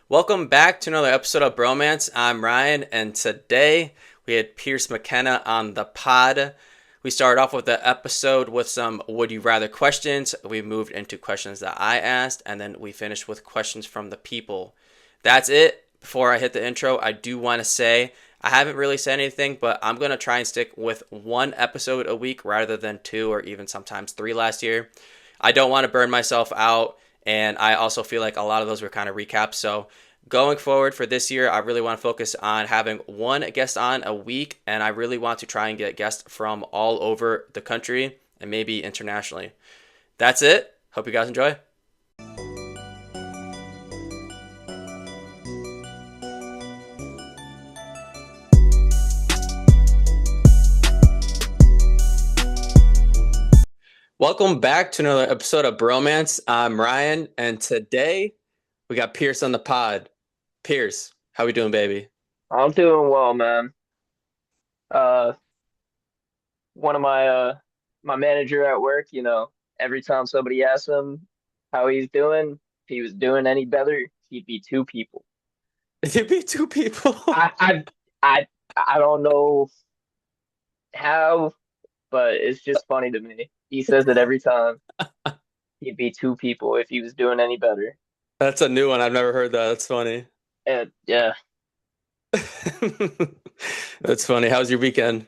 Welcome back to another episode of Bromance. I'm Ryan, and today we had Pierce McKenna on the pod. We started off with the episode with some would you rather questions. We moved into questions that I asked, and then we finished with questions from the people. That's it. Before I hit the intro, I do want to say I haven't really said anything, but I'm going to try and stick with one episode a week rather than two or even sometimes three last year. I don't want to burn myself out, and I also feel like a lot of those were kind of recaps. So going forward for this year, I really want to focus on having one guest on a week, and I really want to try and get guests from all over the country and maybe internationally. That's it. Hope you guys enjoy. Welcome back to another episode of Bromance. I'm Ryan, and today we got Pierce on the pod. Pierce, how we doing, baby? I'm doing well, man. Uh, one of my manager at work, every time somebody asks him how he's doing, if he was doing any better, he'd be two people. It'd be two people. I I I I don't know how, but it's just funny to me. He says it every time. He'd be two people if he was doing any better. That's a new one. I've never heard that. That's funny. And yeah, That's funny. How's your weekend?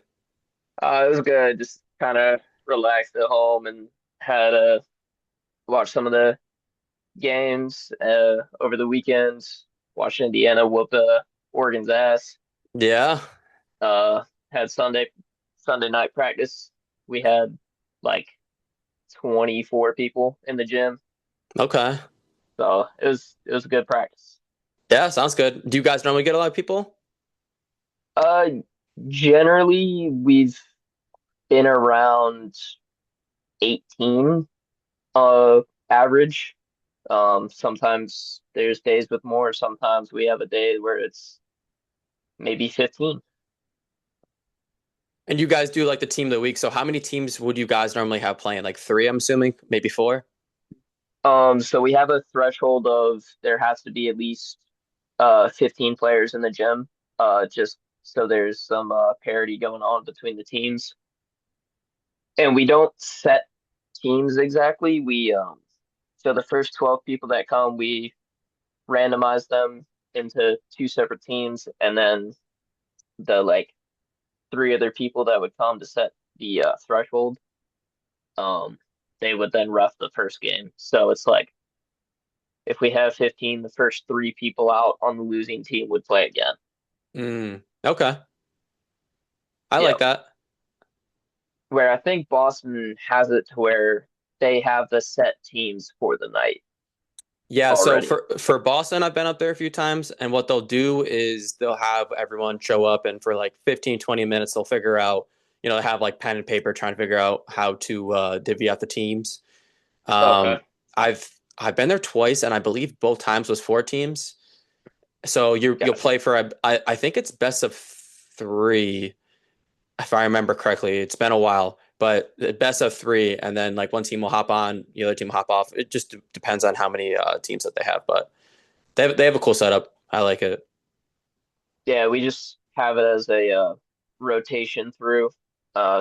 it was good. Just kind of relaxed at home and had watched some of the games over the weekends. Watched Indiana whoop Oregon's ass. Yeah. Uh, had Sunday night practice. We had like 24 people in the gym, Okay. so it was a good practice. Yeah, sounds good. Do you guys normally get a lot of people? Uh, Generally we've been around 18 average. Sometimes there's days with more. Sometimes we have a day where it's maybe 15. And you guys do like the team of the week. So how many teams would you guys normally have playing? Like three, I'm assuming, maybe four. So we have a threshold of there has to be at least 15 players in the gym, just so there's some parity going on between the teams. And we don't set teams exactly. So the first 12 people that come, we randomize them into two separate teams, and then the like three other people that would come to set the threshold, um, they would then ref the first game. So it's like if we have 15, the first three people out on the losing team would play again. Okay. I like Yep. that. Where I think Boston has it to where they have the set teams for the night Yeah, so already. for Boston, I've been up there a few times, and what they'll do is they'll have everyone show up, and for like 15, 20 minutes, they'll figure out, they have like pen and paper trying to figure out how to divvy out the teams. Okay. Um, I've been there twice, and I believe both times was four teams. So you'll Gotcha. play for I think it's best of three, if I remember correctly. It's been a while, but the best of three, and then like one team will hop on, the other team will hop off. It just depends on how many teams that they have, but they have a cool setup. I like it. Yeah, we just have it as a rotation through.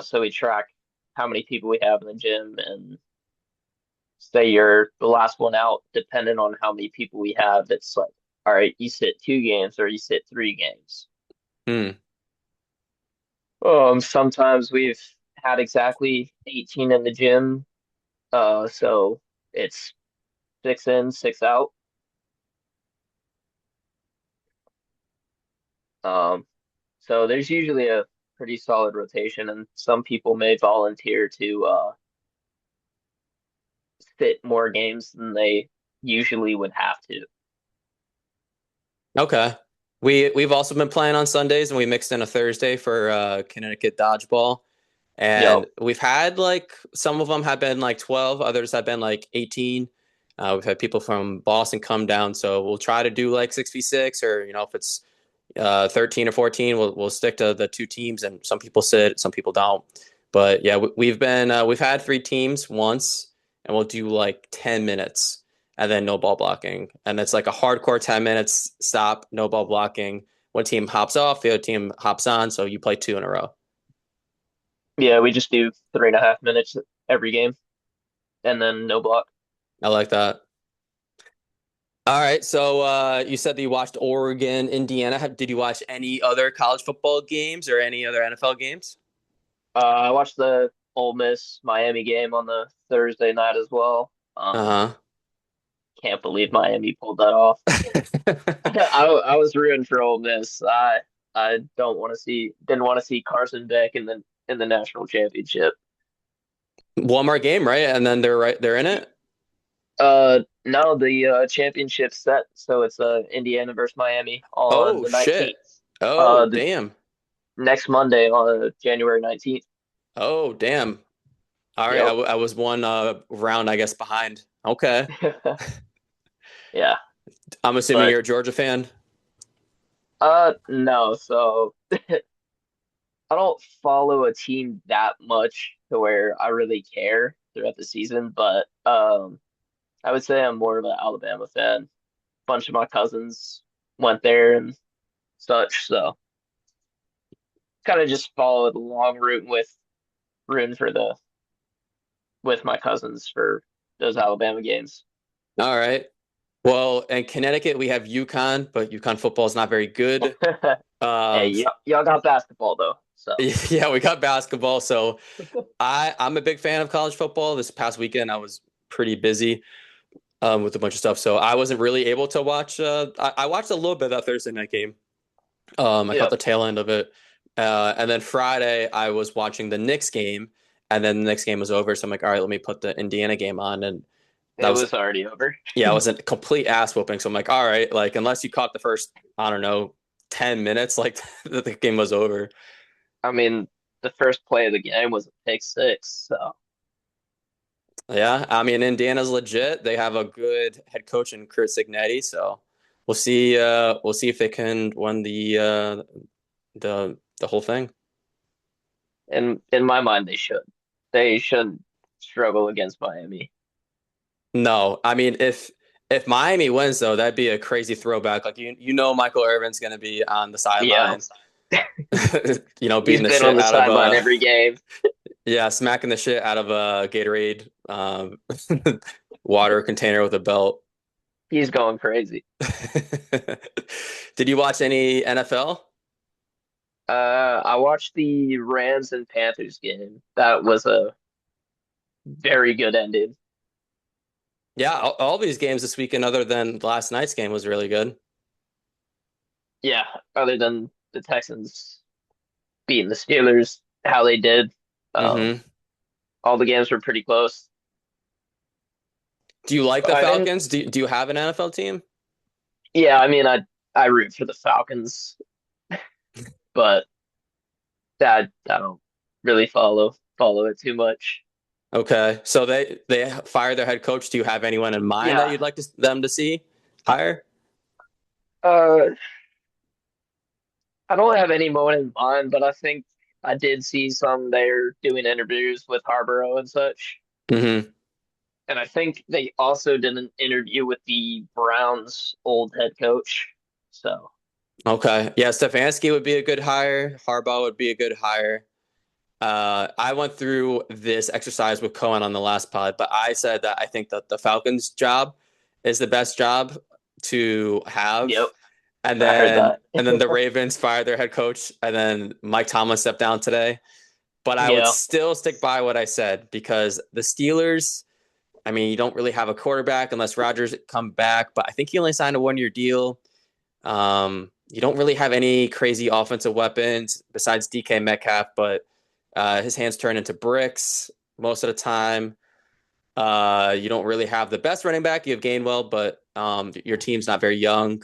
So we track how many people we have in the gym and say you're the last one out, depending on how many people we have. It's like, all right, you sit two games or you sit three games. Hmm. Sometimes we've had exactly 18 in the gym. So it's six in, six out. Um, so there's usually a pretty solid rotation, and some people may volunteer to sit more games than they usually would have to. Okay. We've also been playing on Sundays, and we mixed in a Thursday for Connecticut dodgeball. And Yep. we've had like some of them have been like 12, others have been like 18. We've had people from Boston come down, so we'll try to do like 6v6, or if it's 13 or 14, we'll stick to the two teams, and some people sit, some people don't. But yeah, we've had three teams once, and we'll do like 10 minutes, and then no ball blocking. And it's like a hardcore 10 minutes stop, no ball blocking. One team hops off, the other team hops on, so you play two in a row. Yeah, we just do 3.5 minutes every game, and then no block. I like that. All right, so you said that you watched Oregon, Indiana. Did you watch any other college football games or any other NFL games? I watched the Ole Miss Miami game on the Thursday night as well. Uh-huh. Can't believe Miami pulled that off. I was rooting for Ole Miss. I don't want to see didn't want to see Carson Beck in the national championship. One more game, right? And then they're in it? No, the championship set, so it's Indiana versus Miami on Oh the shit. 19th. Oh The damn. next Monday on January 19th. Oh damn. All right, Yep. I was one round I guess behind. Okay. Yeah, I'm assuming but you're a Georgia fan. no, so I don't follow a team that much to where I really care throughout the season, but I would say I'm more of an Alabama fan. Bunch of my cousins went there and such, so kind of just followed along rooting for the with my cousins for those Alabama games. All right. Well, in Connecticut we have UConn, but UConn football is not very good. Hey, Um, y'all got basketball though, so yeah, we got basketball, so I'm a big fan of college football. This past weekend I was pretty busy with a bunch of stuff, so I wasn't really able to watch. I watched a little bit of that Thursday night game. I caught yeah, the tail end of it, and then Friday I was watching the Knicks game, and then the Knicks game was over. So I'm like, all right, let me put the Indiana game on, and that it was was already over. yeah, it was a complete ass whooping. So I'm like, all right, like unless you caught the first, I don't know, 10 minutes, like the game was over. I mean, the first play of the game was a pick six, so Yeah, I mean Indiana's legit. They have a good head coach in Kurt Signetti, so we'll see if they can win the whole thing. in my mind they should. They shouldn't struggle against Miami. No, I mean if Miami wins though, that'd be a crazy throwback. Like you know Michael Irvin's gonna be on the Yeah, sideline, he's beating the been on shit the out of sideline every game. yeah, smacking the shit out of a Gatorade water container with a belt. He's going crazy. Did you watch any NFL? I watched the Rams and Panthers game. That was a very good ending. Yeah, all these games this weekend, other than last night's game, was really good. Yeah, other than the Texans beating the Steelers, how they did. Um, Hmm. all the games were pretty close. Do you like But the I didn't. Falcons? Do you have an NFL team? Yeah, I mean, I root for the Falcons, but I don't really follow it too much. Okay, so they fired their head coach. Do you have anyone in mind that Yeah. you'd like them to see hire? Uh, I don't have any moment in mind, but I think I did see some there doing interviews with Harborough and such. Hmm. And I think they also did an interview with the Browns' old head coach. So, Okay, yeah, Stefanski would be a good hire. Harbaugh would be a good hire. I went through this exercise with Cohen on the last pod, but I said that I think that the Falcons job is the best job to yep, have. And I heard then that. and then the Ravens fired their head coach, and then Mike Tomlin stepped down today. But I would Yeah, still stick by what I said because the Steelers, I mean, you don't really have a quarterback unless Rodgers come back, but I think he only signed a 1 year deal. You don't really have any crazy offensive weapons besides DK Metcalf, but his hands turn into bricks most of the time. You don't really have the best running back. You have Gainwell, but your team's not very young.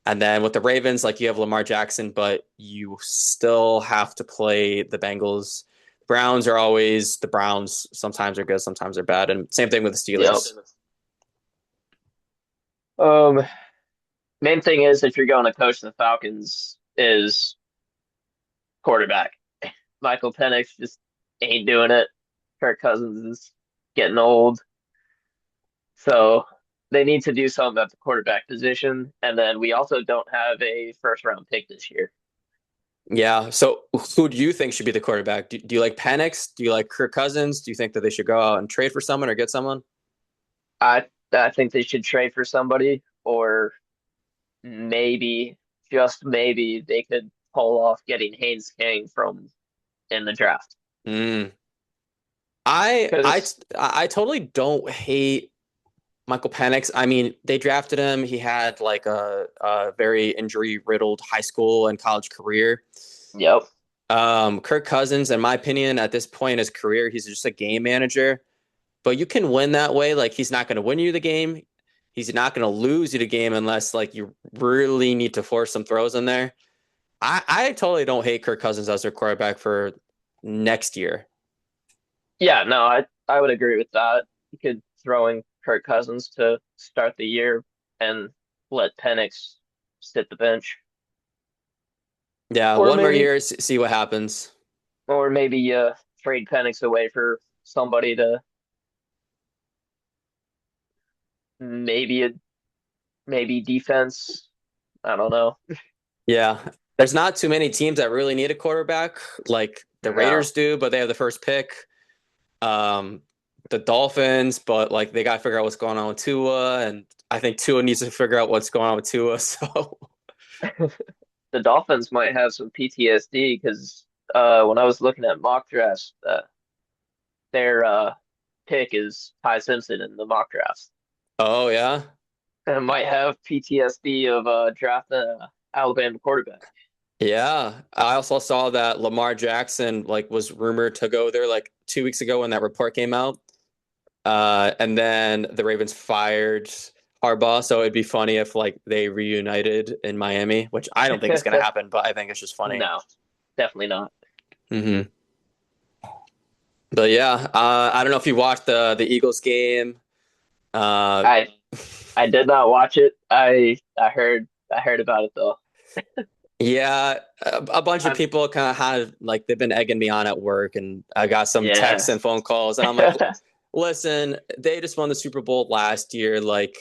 And then with the Ravens, like you have Lamar Jackson, but you still have to play the Bengals. Browns are always the Browns. Sometimes they're good, sometimes they're bad. And same thing with the yep. Steelers. Um, main thing is if you're going to coach the Falcons is quarterback. Michael Penix just ain't doing it. Kirk Cousins is getting old. So they need to do something at the quarterback position, and then we also don't have a first round pick this year. Yeah. So who do you think should be the quarterback? Do you like Penix? Do you like Kirk Cousins? Do you think that they should go out and trade for someone or get someone? I think they should trade for somebody, or maybe just maybe they could pull off getting Haynes King from in the draft. Mm. I I Because I totally don't hate Michael Penix. I mean, they drafted him. He had like a very injury riddled high school and college career. yep, Kirk Cousins, in my opinion, at this point in his career, he's just a game manager. But you can win that way. Like he's not going to win you the game. He's not going to lose you the game unless like you really need to force some throws in there. I totally don't hate Kirk Cousins as their quarterback for next year. yeah, no, I would agree with that. You could throw in Kirk Cousins to start the year and let Penix sit the bench, Yeah, or one more maybe year, see what happens. or maybe trade Penix away for somebody to maybe a maybe defense. I don't know. Yeah, there's not too many teams that really need a quarterback. Like the No. Raiders do, but they have the first pick. Um, the Dolphins, but like they got to figure out what's going on with Tua, and I think Tua needs to figure out what's going on with Tua. So, The Dolphins might have some PTSD because when I was looking at mock drafts, their pick is Ty Simpson in the mock drafts, oh yeah, and might have PTSD of drafting an Alabama quarterback. yeah. I also saw that Lamar Jackson like was rumored to go there like 2 weeks ago when that report came out. And then the Ravens fired Harbaugh, so it'd be funny if like they reunited in Miami, which I don't think is going to happen, but I think it's just funny. No, definitely not. Hmm. But yeah, I don't know if you watched the Eagles game. Uh, I I did not watch it. I heard about it though. yeah, a bunch of I'm, people kind of had like they've been egging me on at work, and I got some yeah. texts and phone calls, and I'm like, listen, they just won the Super Bowl last year. Like,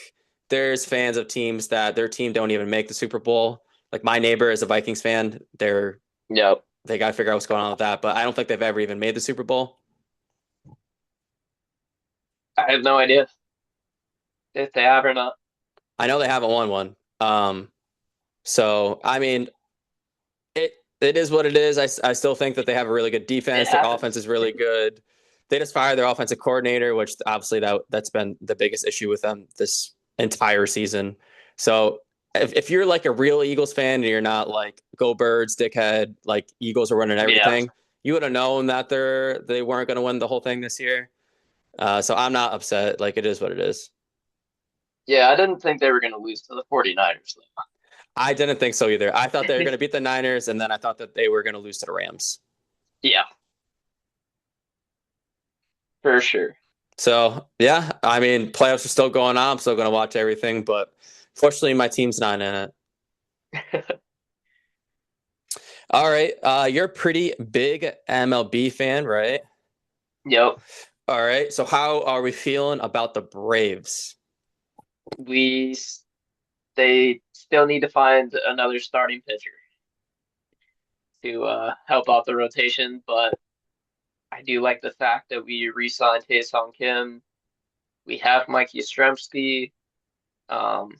there's fans of teams that their team don't even make the Super Bowl. Like my neighbor is a Vikings fan. Yep. They got to figure out what's going on with that. But I don't think they've ever even made the Super Bowl. I have no idea if they have or not. I know they haven't won one. So I mean, it is what it is. I still think that they have a really good It defense. Their offense happens. is really good. They just fired their offensive coordinator, which obviously that's been the biggest issue with them this entire season. So if you're like a real Eagles fan and you're not like go Birds, dickhead, like Eagles are running Yeah. everything, you would have known that they weren't going to win the whole thing this year. So I'm not upset. Like it is what it is. Yeah, I didn't think they were going to lose to the 49ers I didn't think so either. I thought they were though. going to beat the Niners, and then I thought that they were going to lose to the Rams. Yeah, for sure. So yeah, I mean, playoffs are still going on. I'm still going to watch everything, but fortunately, my team's not in it. All right, you're a pretty big MLB fan, right? Yep. All right, so how are we feeling about the Braves? We they still need to find another starting pitcher to help out the rotation, but I do like the fact that we re-signed Hae-Sung Kim. We have Mike Yastrzemski. Um,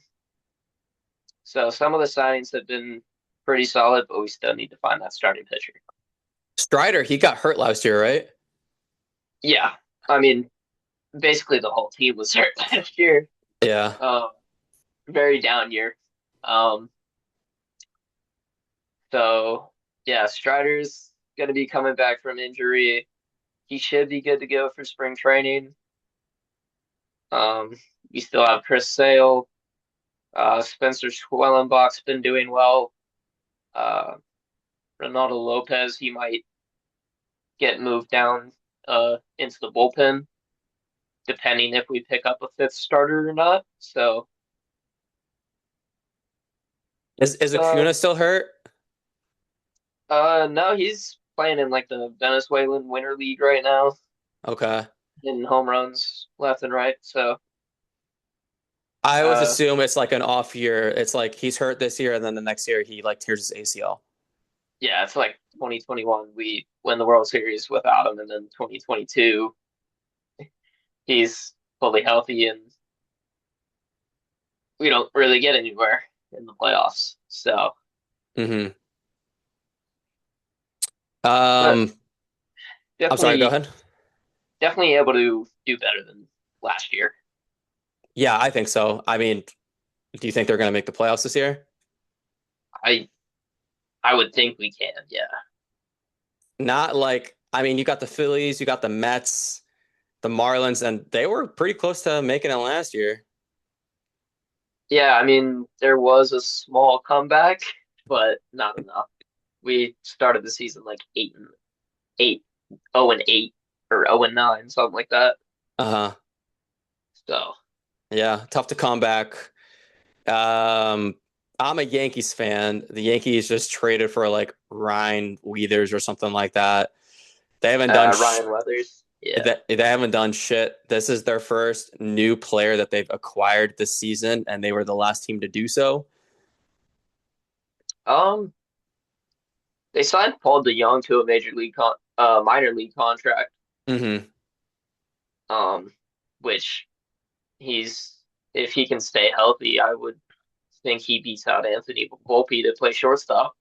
so some of the signings have been pretty solid, but we still need to find that starting pitcher. Strider, he got hurt last year, right? Yeah, I mean, basically the whole team was hurt last year. Yeah. Um, very down year. Um, so yeah, Strider's going to be coming back from injury. He should be good to go for spring training. Um, we still have Chris Sale. Spencer Schwellenbach's been doing well. Uh, Ronaldo Lopez, he might get moved down into the bullpen, depending if we pick up a fifth starter or not. So, Is uh, Acuna still hurt? no, he's playing in like the Venezuelan Winter League right now, Okay. hitting home runs left and right. So, I always Uh, assume it's like an off year. It's like he's hurt this year, and then the next year he like tears his ACL. yeah, it's like 2021 we win the World Series without him, and then 2022 he's fully healthy, and we don't really get anywhere in the playoffs. So, Hmm. but Um, I'm sorry. Go definitely, ahead. definitely able to do better than last year. Yeah, I think so. I mean, do you think they're going to make the playoffs this year? I I would think we can. Yeah, Not like, I mean, you got the Phillies, you got the Mets, the Marlins, and they were pretty close to making it last year. yeah. I mean, there was a small comeback, but not enough. We started the season like 8 and 8 or 0 and 9, something like that. Uh-huh. So Yeah, tough to come back. Um, I'm a Yankees fan. The Yankees just traded for like Ryan Weathers or something like that. They haven't done Ryan Weathers. Yeah. they haven't done shit. This is their first new player that they've acquired this season, and they were the last team to do so. Um, they signed Paul DeYoung to a minor league contract. Hmm. Um, which he's if he can stay healthy, I would think he beats out Anthony Volpe to play shortstop.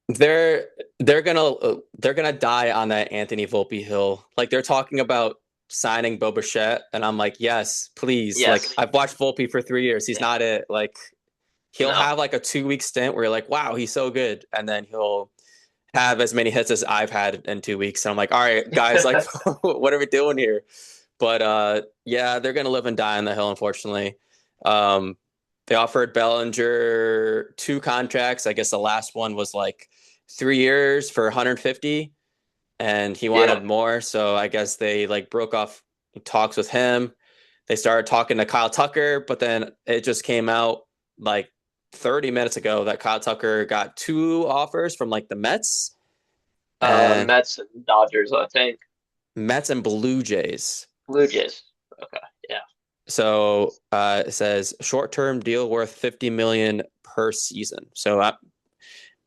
They're they're gonna die on that Anthony Volpe hill. Like they're talking about signing Bo Bichette, and I'm like, yes, please. Like Yes. I've watched Volpe for 3 years. He's not it. Like he'll No. have like a 2 week stint where you're like, wow, he's so good, and then he'll have as many hits as I've had in 2 weeks. And I'm like, all right, guys, like, what are we doing here? But yeah, they're gonna live and die on the hill, unfortunately. Um, they offered Bellinger two contracts. I guess the last one was like 3 years for 150, and he Yeah. wanted more. So I guess they like broke off talks with him. They started talking to Kyle Tucker, but then it just came out like 30 minutes ago that Kyle Tucker got two offers from like the and Mets and Dodgers, I think. Mets and Blue Jays. Blue Jays. Okay. Yeah. So it says short-term deal worth 50 million per season. So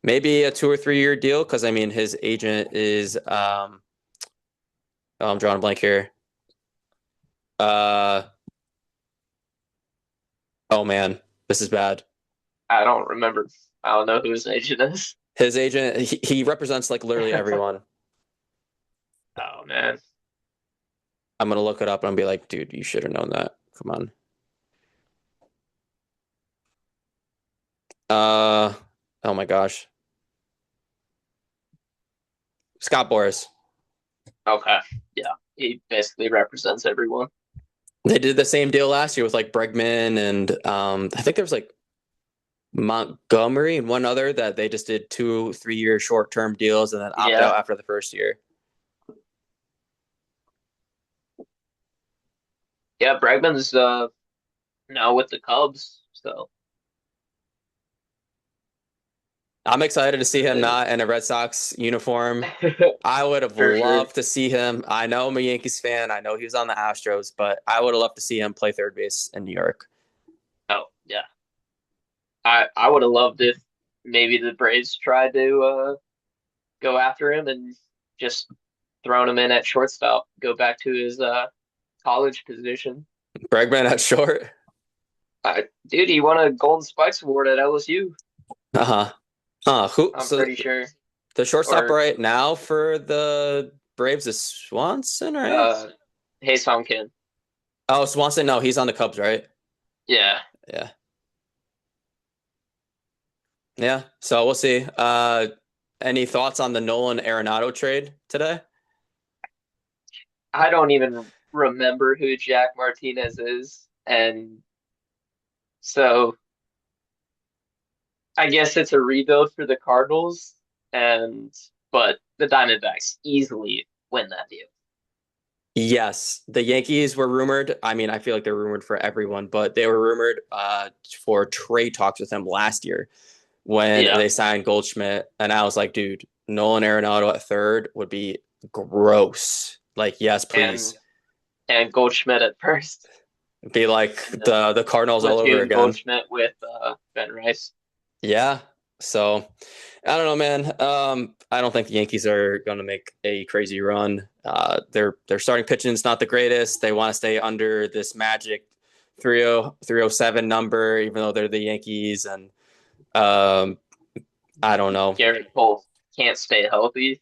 maybe a 2 or 3 year deal because I mean his agent is oh, I'm drawing a blank here. Uh oh man, this is bad. I don't remember. I don't know who his agent is. His agent he represents like literally everyone. Oh man. I'm gonna look it up and I'll be like, dude, you should have known that. Come on. Uh oh my gosh. Scott Boris. Okay. Yeah. He basically represents everyone. They did the same deal last year with like Bregman and I think there was like Montgomery and one other that they just did 2 3 year short term deals and then opt Yeah. out after the first year. Yeah. Bregman's now with the Cubs. So I'm excited to see him uh, not in a Red Sox uniform. I would have for sure. loved to see him. I know I'm a Yankees fan. I know he was on the Astros, but I would have loved to see him play third base in New York. Oh yeah. I would have loved if maybe the Braves tried to go after him and just thrown him in at shortstop, go back to his college position. Bregman at short. Dude, he won a Golden Spikes Award at LSU. Uh-huh. Who I'm so pretty sure. the shortstop Or right now for the Braves is Swanson, right? uh, Hey Song Kim. Oh, Swanson, no, he's on the Cubs, right? Yeah, Yeah. Yeah. So we'll see. Any thoughts on the Nolan Arenado trade today? I don't even remember who Jack Martinez is, and so I guess it's a rebuild for the Cardinals, and but the Diamondbacks easily win that deal. Yes, the Yankees were rumored. I mean, I feel like they're rumored for everyone, but they were rumored for trade talks with him last year when Yeah, they signed Goldschmidt, and I was like, dude, Nolan Arenado at third would be gross. Like, yes, and please. Goldschmidt at first. Be like and then the Cardinals all over platoon again. Goldschmidt with Ben Rice. Yeah. So I don't know, man. I don't think the Yankees are going to make a crazy run. Their starting pitching is not the greatest. They want to stay under this magic 307 number, even though they're the Yankees. And um, I don't know. Garrett Cole can't stay healthy.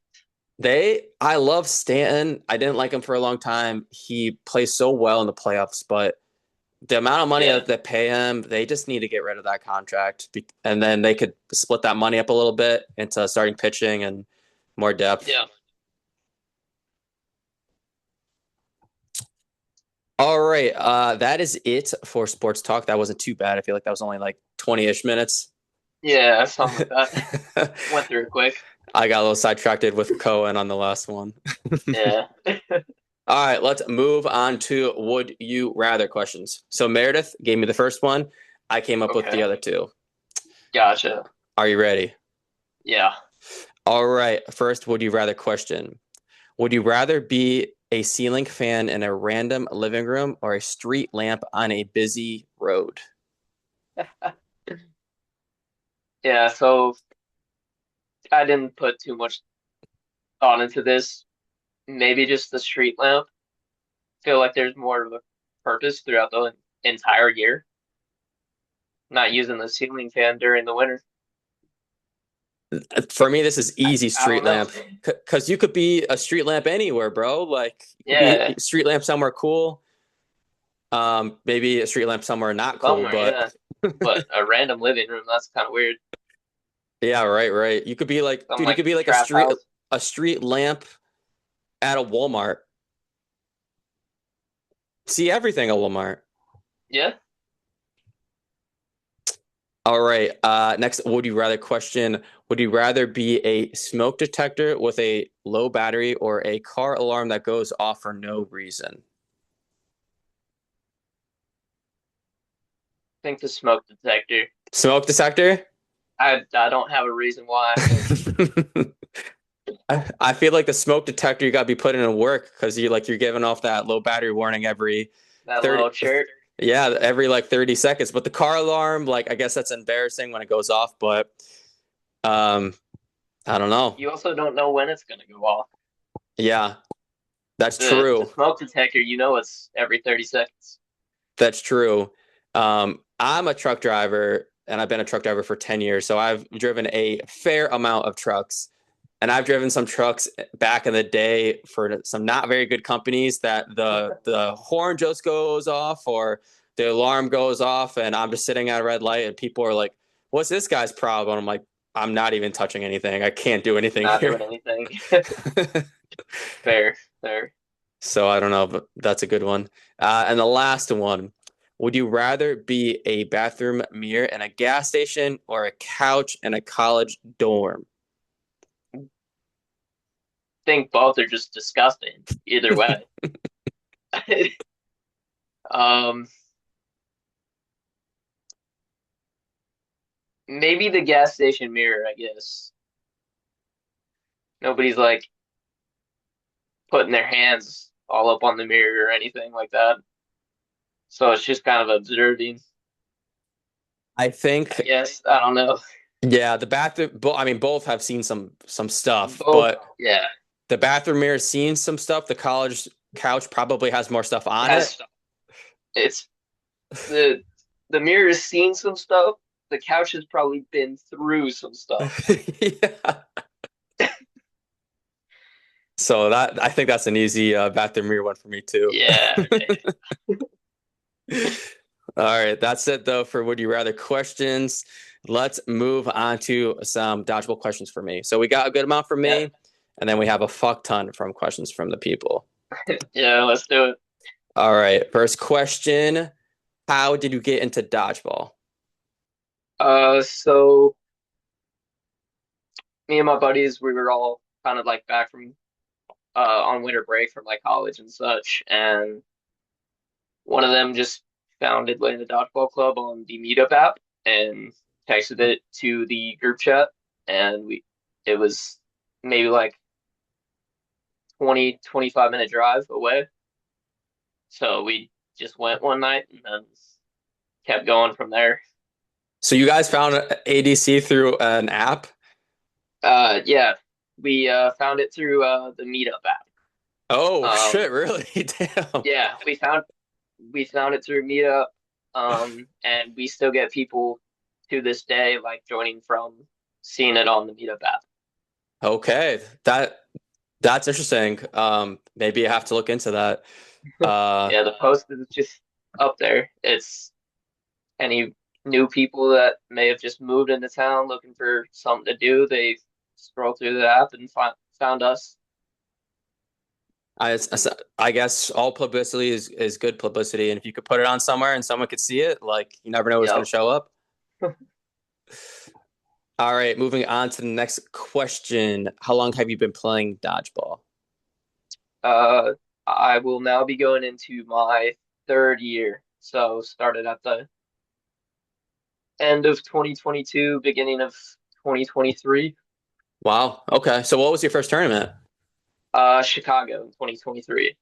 I love Stanton. I didn't like him for a long time. He plays so well in the playoffs, but the amount of money Yeah, that they pay him, they just need to get rid of that contract, and then they could split that money up a little bit into starting pitching and more depth. yeah, All right, that is it for sports talk. That wasn't too bad. I feel like that was only like 20-ish minutes. yeah, something like that. Went through it quick. I got a little sidetracked with Cohen on the last one. Yeah. All right, let's move on to would you rather questions. So Meredith gave me the first one. I came up with the Okay. other two. Gotcha. Are you ready? Yeah. All right, first, would you rather question. Would you rather be a ceiling fan in a random living room or a street lamp on a busy road? Yeah, so I didn't put too much thought into this. Maybe just the street lamp. Feel like there's more of a purpose throughout the entire year. Not using the ceiling fan during the winter. For me, this is easy I street don't know. lamp because you could be a street lamp anywhere, bro. Like you could be Yeah, a street lamp somewhere cool. Maybe a street lamp somewhere not cool, somewhere, but yeah. But a random living room, that's kind of weird. yeah, right, right. You could be like, Something dude, you like could be like trap house. a street lamp at a Walmart. See everything at Walmart. Yeah. All right. Next, would you rather question? Would you rather be a smoke detector with a low battery or a car alarm that goes off for no reason? Think the smoke detector. Smoke detector? I don't have a reason why. I feel like the smoke detector you got to be putting in work because you're giving off that low battery warning every That 30. little chirp. Yeah, every like 30 seconds. But the car alarm, like I guess that's embarrassing when it goes off, but um I don't know. You also don't know when it's gonna go off. Yeah, that's The true. smoke detector, you know it's every 30 seconds. That's true. I'm a truck driver and I've been a truck driver for 10 years. So I've driven a fair amount of trucks. And I've driven some trucks back in the day for some not very good companies that the horn just goes off or the alarm goes off and I'm just sitting at a red light and people are like, "What's this guy's problem?" I'm like, "I'm not even touching anything. I can't do anything Not here." doing anything. Fair, fair. So I don't know, but that's a good one. And the last one, would you rather be a bathroom mirror in a gas station or a couch in a college dorm? Think both are just disgusting. Either way. Um, maybe the gas station mirror, I guess. Nobody's like putting their hands all up on the mirror or anything like that. So it's just kind of observing, I I think, guess. I don't know. yeah, the bathroom. I mean, both have seen some stuff, Both, but yeah. the bathroom mirror's seen some stuff. The college couch probably has more stuff It on it. has it's the the mirror has seen some stuff. The couch has probably been through some stuff. Yeah. So that I think that's an easy bathroom mirror one for me too. Yeah, right. All right, that's it though for would you rather questions. Let's move on to some dodgeball questions for me. So we got a good amount from Yeah, me, and then we have a fuck ton from questions from the people. yeah, let's do it. All right, first question. How did you get into dodgeball? So me and my buddies, we were all kind of like back from on winter break from like college and such, and one of them just found Atlanta Dodgeball Club on the Meetup app and texted it to the group chat, and we it was maybe like 20, 25 minute drive away. So we just went one night and then kept going from there. So you guys found ADC through an app? Yeah, we found it through the Meetup app. Oh Um, shit, really? Damn. yeah, we found it through Meetup, and we still get people to this day like joining from seeing it on the Meetup app. Okay. That's interesting. Maybe I have to look into that. Uh Yeah, the post is just up there. It's any new people that may have just moved into town looking for something to do. They scroll through the app and found us. I I guess all publicity is good publicity, and if you could put it on somewhere and someone could see it, like you never know what's going Yep. to show up. All right, moving on to the next question. How long have you been playing dodgeball? Uh, I will now be going into my third year. So started at the end of 2022, beginning of 2023. Wow. Okay. So what was your first tournament? Chicago in 2023.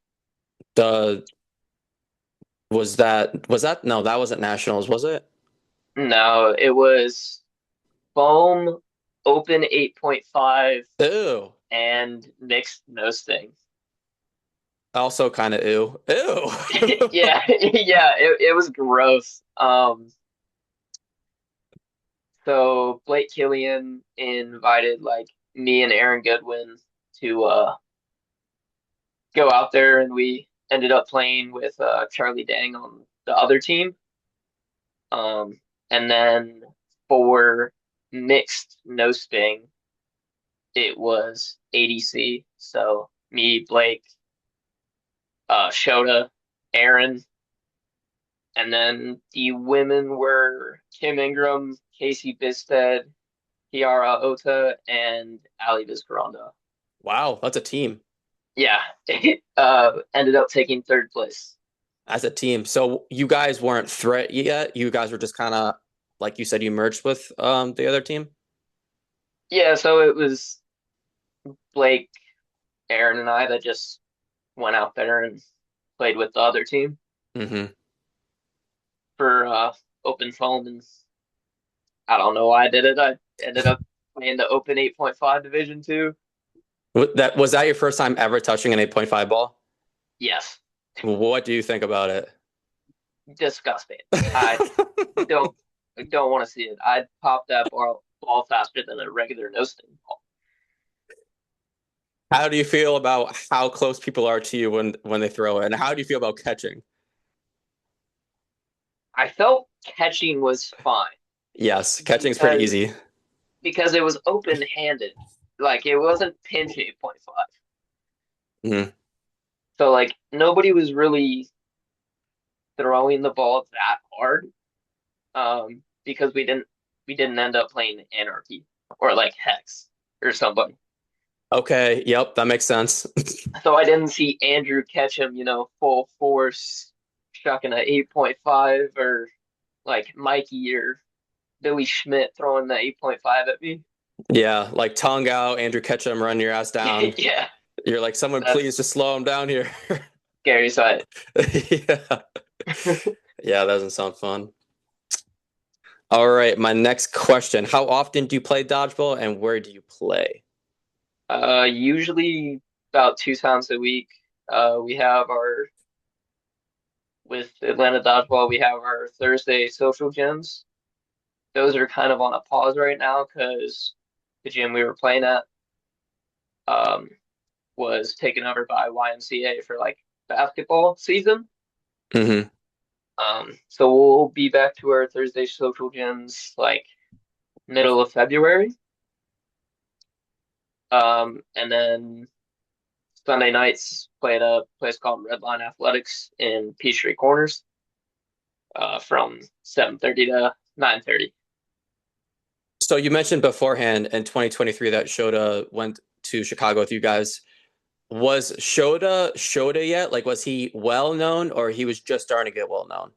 The was that no, that wasn't nationals, was it? No, it was foam, open 8.5, Ew. and mixed no sting. Also kind of ew. Ew. Yeah, yeah, it was gross. So Blake Killian invited like me and Aaron Goodwin to go out there, and we ended up playing with Charlie Dang on the other team. And then for mixed no sting, it was ADC. So me, Blake, Shota, Aaron, and then the women were Kim Ingram, Casey Bisted, Kiara Ota, and Ali Vizcarrondo. Wow, that's a team. Yeah, ended up taking third place. As a team. So you guys weren't threat yet. You guys were just kind of like you said you merged with the other team. Yeah, so it was Blake, Aaron, and I that just went out there and played with the other team Hmm. for open foam, and I don't know why I did it. I ended up playing the open 8.5 division too. That was that your first time ever touching an 8.5 ball? Yes, What do you think about it? disgusting. I don't don't want to see it. I'd pop that ball faster than a regular no sting ball. How do you feel about how close people are to you when they throw it? And how do you feel about catching? I felt catching was fine Yes, catching's pretty because easy. it was open handed. Like it wasn't pinch 8.5. Hmm. So like nobody was really throwing the ball that hard. Because we didn't end up playing Anarchy or like Hex or somebody. Okay, yep, that makes sense. So I didn't see Andrew catch him, full force, chucking a 8.5, or like Mikey or Billy Schmidt throwing the 8.5 at me. Yeah, like tongue out, Andrew Ketchum, run your ass down. Yeah, You're like, someone please that's just slow him down here. scary side. Yeah. Yeah, that doesn't sound fun. All right, my next question. How often do you play dodgeball and where do you play? Usually about 2 times a week. We have our with Atlanta Dodgeball, we have our Thursday social gyms. Those are kind of on a pause right now because the gym we were playing at um, was taken over by YMCA for like basketball season. Hmm. So we'll be back to our Thursday social gyms like middle of February. And then Sunday nights play at a place called Redline Athletics in Peachtree Corners from 7:30 to 9:30. So you mentioned beforehand in 2023 that Shota went to Chicago with you guys. Was Shota yet? Like, was he well known or he was just starting to get well known?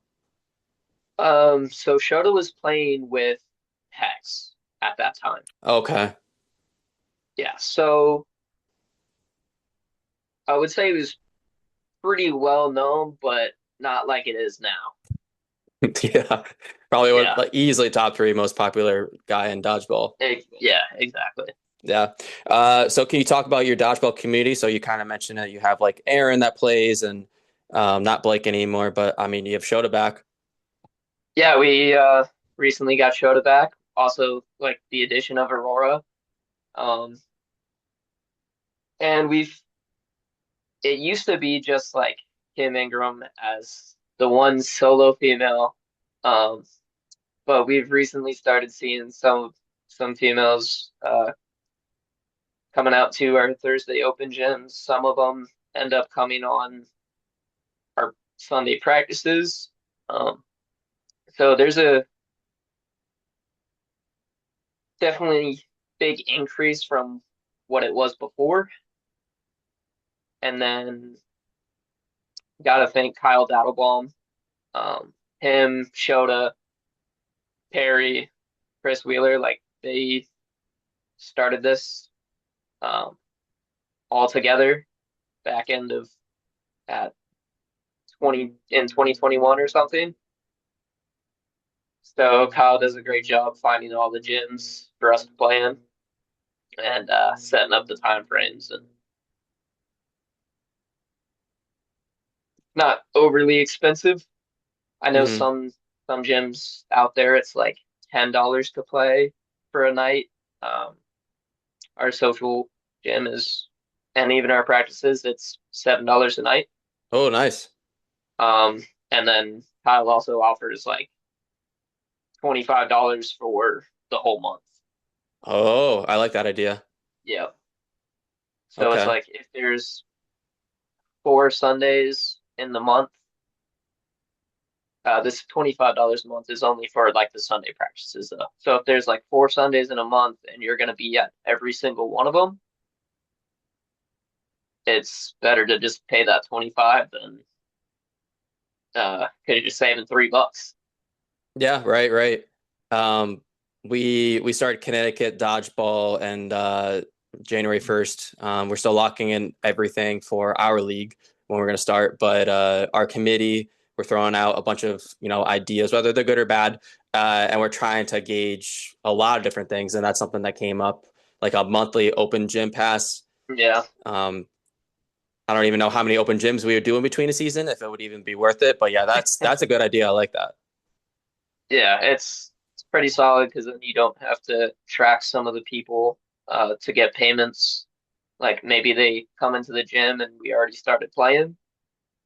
So Shota was playing with Hex at that time. Okay. Yeah, so I would say he was pretty well known, but not like it is now. Yeah, probably would Yeah, like easily top three most popular guy in dodgeball. yeah, exactly. Yeah. So can you talk about your dodgeball community? So you kind of mentioned that you have like Aaron that plays and not Blake anymore, but I mean you have Shota back. Yeah, we recently got Shota back. Also, like the addition of Aurora. Um, and we've it used to be just like Kim Ingram as the one solo female. Um, but we've recently started seeing some females coming out to our Thursday open gyms. Some of them end up coming on our Sunday practices. Um, so there's a definitely big increase from what it was before. And then gotta thank Kyle Daddlebaum, him, Shota, Perry, Chris Wheeler, like they started this um, all together back end of at 2021 or something. So Kyle does a great job finding all the gyms for us to play in and setting up the time frames and not overly expensive. I know Hmm. some gyms out there it's like $10 to play for a night. Um, our social gym is, and even our practices, it's $7 a night. Oh, nice. Um, and then Kyle also offers like $25 for the whole month. Oh, I like that idea. Yeah. So it's Okay. like if there's 4 Sundays in the month, this $25 a month is only for like the Sunday practices though. So if there's like 4 Sundays in a month and you're going to be at every single one of them, it's better to just pay that 25 than because you're just saving $3. Yeah, right, right. Um, we started Connecticut dodgeball and January 1st. We're still locking in everything for our league when we're going to start, but our committee, we're throwing out a bunch of, ideas, whether they're good or bad, and we're trying to gauge a lot of different things, and that's something that came up, like a monthly open gym pass. Yeah. Um, I don't even know how many open gyms we would do in between a season, if it would even be worth it, but yeah, that's a good idea. I like that. Yeah, it's pretty solid because then you don't have to track some of the people to get payments. Like maybe they come into the gym and we already started playing,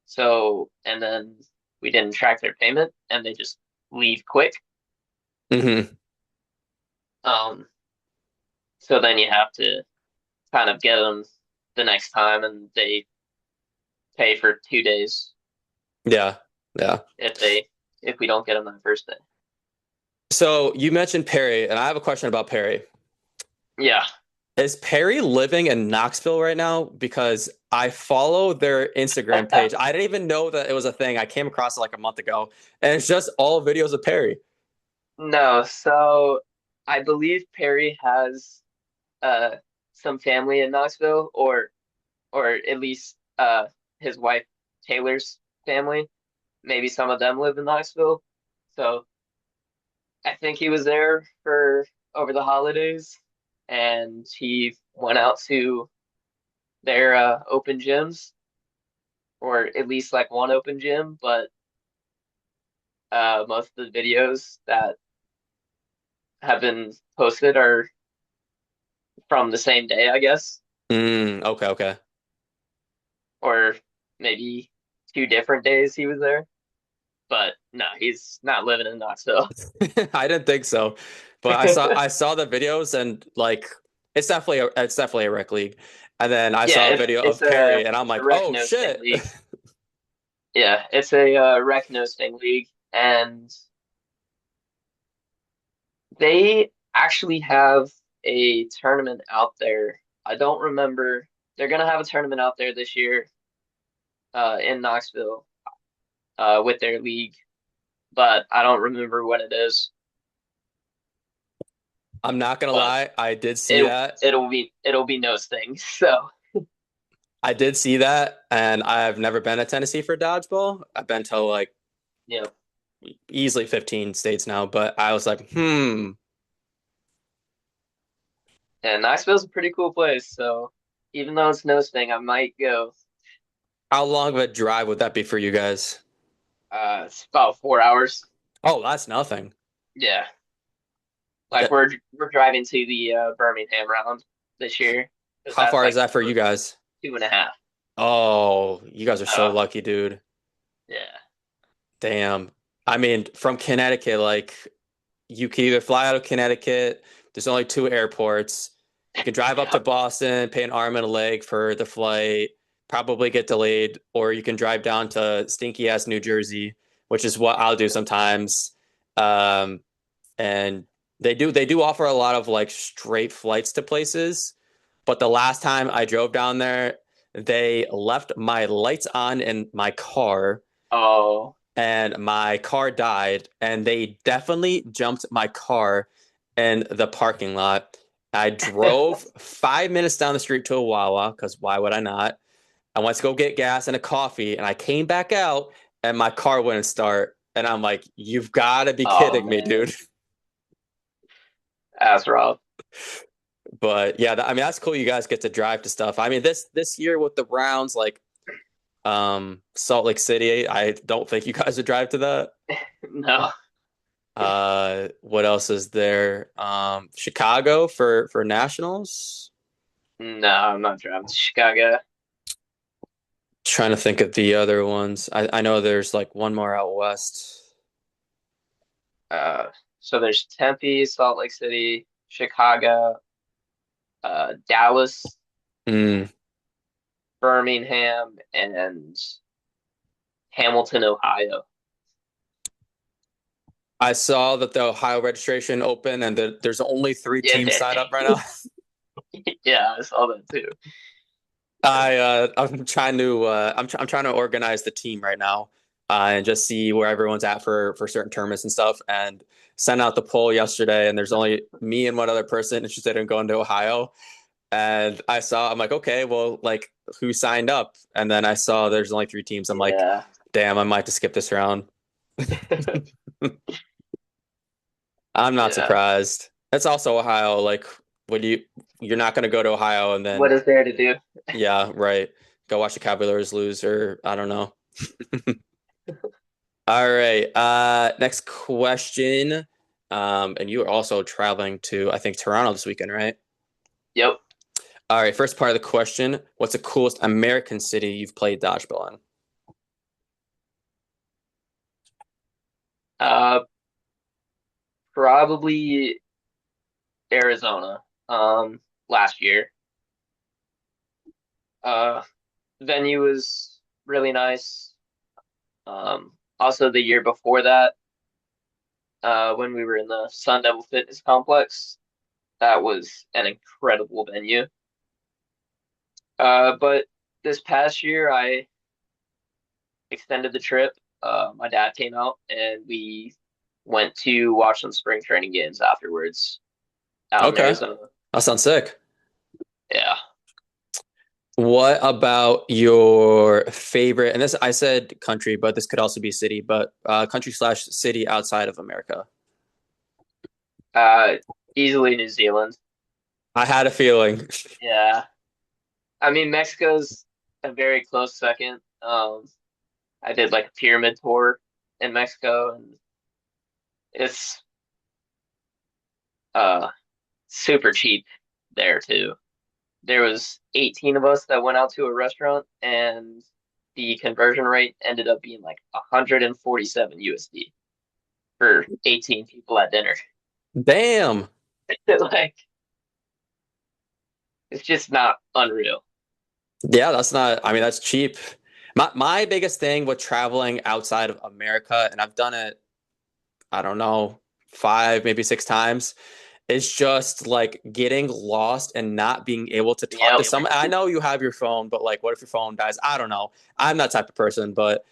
so and then we didn't track their payment and they just leave quick. Hmm. Um, so then you have to kind of get them the next time and they pay for 2 days Yeah. Yeah. if they if we don't get them that first day. So you mentioned Perry, and I have a question about Perry. Yeah. Is Perry living in Knoxville right now? Because I follow their Instagram page. I didn't even know that it was a thing. I came across it like a month ago, and it's just all videos of Perry. No, so I believe Perry has uh some family in Knoxville or at least his wife Taylor's family. Maybe some of them live in Knoxville. So I think he was there for over the holidays and he went out to their open gyms or at least like one open gym, but most of the videos that have been posted are from the same day, I guess, Okay, okay. or maybe 2 different days he was there. But no, he's not living in Knoxville. I didn't think so, but I saw the videos and like it's definitely a rec league. And then I Yeah, saw a video it's of a Perry, and I'm it's a like, rec oh no sting shit. league. Yeah, it's a rec no sting league, and they actually have a tournament out there. I don't remember. They're gonna have a tournament out there this year, in Knoxville, with their league, but I don't remember what it is. I'm not gonna But lie, I did see it that. it'll be no sting. So I did see that, and I've never been to Tennessee for dodgeball. I've been to like Yep. easily 15 states now, but I was like, And Knoxville's a pretty cool place, so even though it's no thing, I might go. how long of a drive would that be for you guys? It's about 4 hours. Oh, that's nothing. Yeah. Like That, we're driving to the Birmingham round this year because how that's far is like that for you guys? 2.5. Oh, you guys are so Oh, lucky, dude. yeah. Damn. I mean, from Connecticut, like you can either fly out of Connecticut, there's only two airports. You can drive up to Yep. Boston, pay an arm and a leg for the flight, probably get delayed, or you can drive down to stinky ass New Jersey, which is what I'll do sometimes. Um, and they do offer a lot of like straight flights to places. But the last time I drove down there, they left my lights on in my car Oh. and my car died, and they definitely jumped my car in the parking lot. I drove 5 minutes down the street to a Wawa because why would I not? I went to go get gas and a coffee, and I came back out, and my car wouldn't start. And I'm like, you've got to be Oh kidding me, man, dude. that's rough. But yeah, I mean that's cool. You guys get to drive to stuff. I mean this year with the rounds, like Salt Lake City, I don't think you guys would drive to that. No, What else is there? Chicago for nationals. no, I'm not driving to Chicago. Trying to think of the other ones. I know there's like one more out west. Uh, so there's Tempe, Salt Lake City, Chicago, Dallas, Mm. Birmingham, and Hamilton, Ohio. I saw that the Ohio registration open and there's only three Yeah, teams signed up right now. yeah, I saw that too. I'm trying to I'm trying to organize the team right now and just see where everyone's at for certain tournaments and stuff and sent out the poll yesterday and there's only me and one other person interested in going to Ohio and I'm like okay well like who signed up and then I saw there's only three teams. I'm like Yeah, damn, I might just skip this round. I'm not yeah. surprised. That's also Ohio. Like, would you're not going to go to Ohio and What then, is there to do? yeah, right. Go watch the Cavaliers lose, or I don't know. All right. Next question. And you are also traveling to, I think, Toronto this weekend, right? Yep. All right. First part of the question: what's the coolest American city you've played dodgeball in? Uh, Probably Arizona. Last year. Uh, Venue was really nice. Also the year before that, when we were in the Sun Devil Fitness Complex, that was an incredible venue. But this past year, I extended the trip. My dad came out and we went to watch some spring training games afterwards out in Okay, Arizona. that sounds sick. Yeah. What about your favorite? And this I said country, but this could also be city, but country slash city outside of America. Uh, Easily New Zealand. I had a feeling. Yeah. I mean, Mexico's a very close second. I did like a pyramid tour in Mexico, and it's uh super cheap there too. There was 18 of us that went out to a restaurant, and the conversion rate ended up being like 147 USD for 18 people at dinner. Damn. Like, it's just not unreal. Yeah, that's not, I mean, that's cheap. My biggest thing with traveling outside of America, and I've done it, I don't know, five, maybe six times, is just like getting lost and not being able to talk to Yep. someone. I know you have your phone, but like, what if your phone dies? I don't know. I'm that type of person, but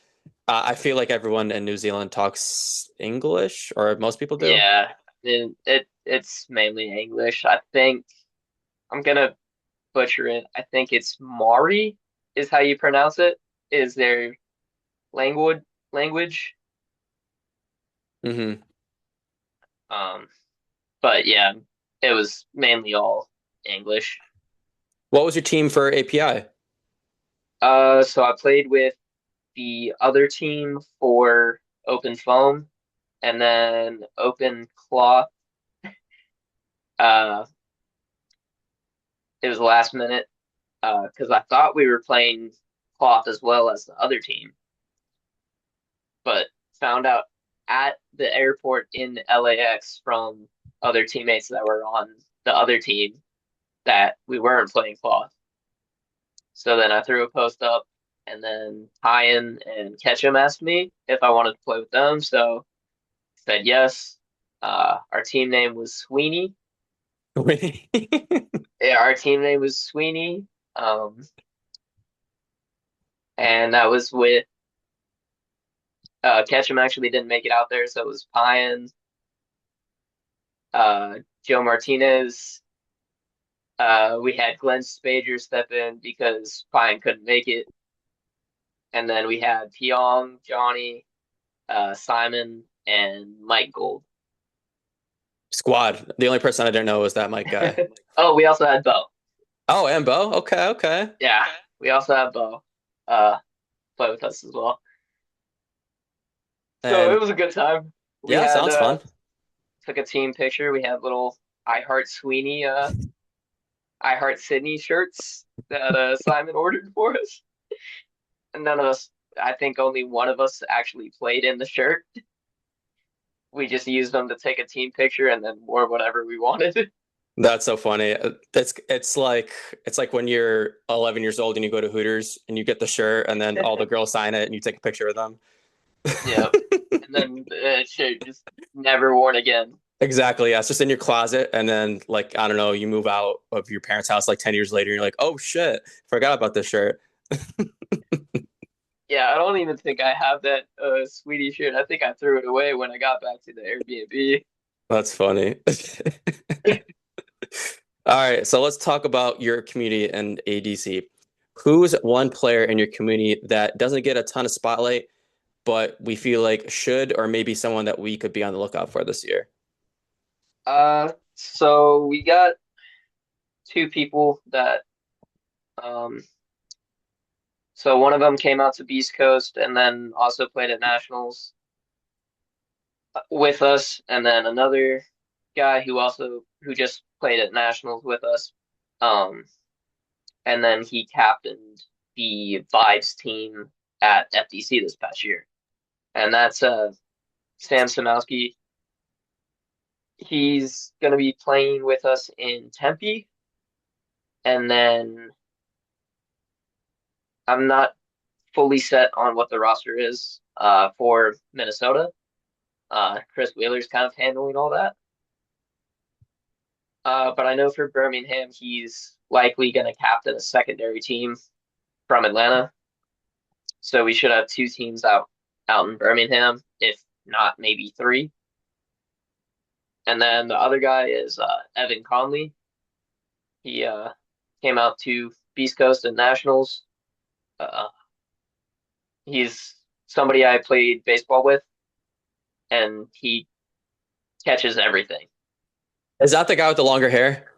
I feel like everyone in New Zealand talks English, or most people do. Yeah. And it's mainly English. I think I'm gonna butcher it. I think it's Mari. is how you pronounce it, is their language. Hmm. Um, but yeah, it was mainly all English. What was your team for API? So I played with the other team for open foam and then open cloth. Uh, it was last minute because I thought we were playing cloth as well as the other team, but found out at the airport in LAX from other teammates that were on the other team that we weren't playing cloth. So then I threw a post up, and then Tyan and Ketchum asked me if I wanted to play with them. So I said yes. Our team name was Sweeney. Yeah, our team name was Sweeney. Um, and that was with Ketchum actually didn't make it out there, so it was Tyan, Joe Martinez. We had Glenn Spager step in because Pine couldn't make it. And then we had Pyong, Johnny, Simon, and Mike Gold. Squad. The only person I didn't know was that Mike guy. Oh, we also had Bo. Oh, Embo. Okay, okay. Yeah, we also have Bo uh, play with us as well. So it And was a good time. We yeah, had sounds fun. took a team picture. We had little I Heart Sweeney, I Heart Sydney shirts that Simon ordered for us. And none of us, I think only one of us actually played in the shirt. We just used them to take a team picture and then wore whatever we wanted. That's so funny. It's like when you're 11 years old and you go to Hooters and you get the shirt and then all the girls sign it and you take a picture of them. Yeah. And then shirt just never worn again. Exactly. Yeah. It's just in your closet. And then, like, I don't know, you move out of your parents' house like 10 years later. And you're like, oh shit, forgot about this shirt. Yeah, I don't even think I have that Sweetie shirt. I think I threw it away when I got back to the Airbnb. That's funny. All right. So let's talk about your community and ADC. Who's one player in your community that doesn't get a ton of spotlight, but we feel like should, or maybe someone that we could be on the lookout for this year? So we got two people that um so one of them came out to Beast Coast and then also played at Nationals with us, and then another guy who just played at Nationals with us. Um and then he captained the Vibes team at FDC this past year. And that's Sam Samowski. He's going to be playing with us in Tempe, and then I'm not fully set on what the roster is for Minnesota. Chris Wheeler's kind of handling all that. But I know for Birmingham, he's likely going to captain a secondary team from Atlanta. So we should have two teams out in Birmingham, if not maybe three. And then the other guy is Evan Conley. He came out to Beast Coast and Nationals. Uh, he's somebody I played baseball with, and he catches everything. Is that the guy with the longer hair?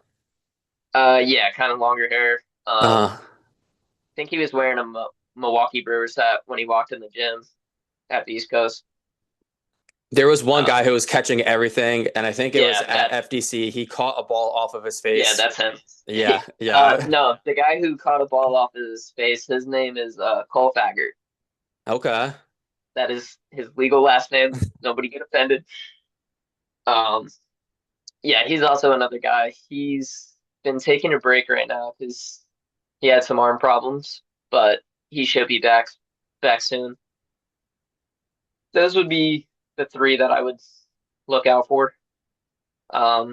Yeah, kind of longer hair. Uh, I think he was wearing a Milwaukee Brewers hat when he walked in the gym at the East Coast. there was one Um, guy who was catching everything, and I think it was yeah, at FDC. He caught a ball off of his yeah, face. that's him. Yeah, yeah. No, the guy who caught a ball off his face, his name is Cole Faggart. Okay. That is his legal last name. Nobody get offended. Um, yeah, he's also another guy. He's been taking a break right now because he had some arm problems, but he should be back soon. Those would be the three that I would look out for. I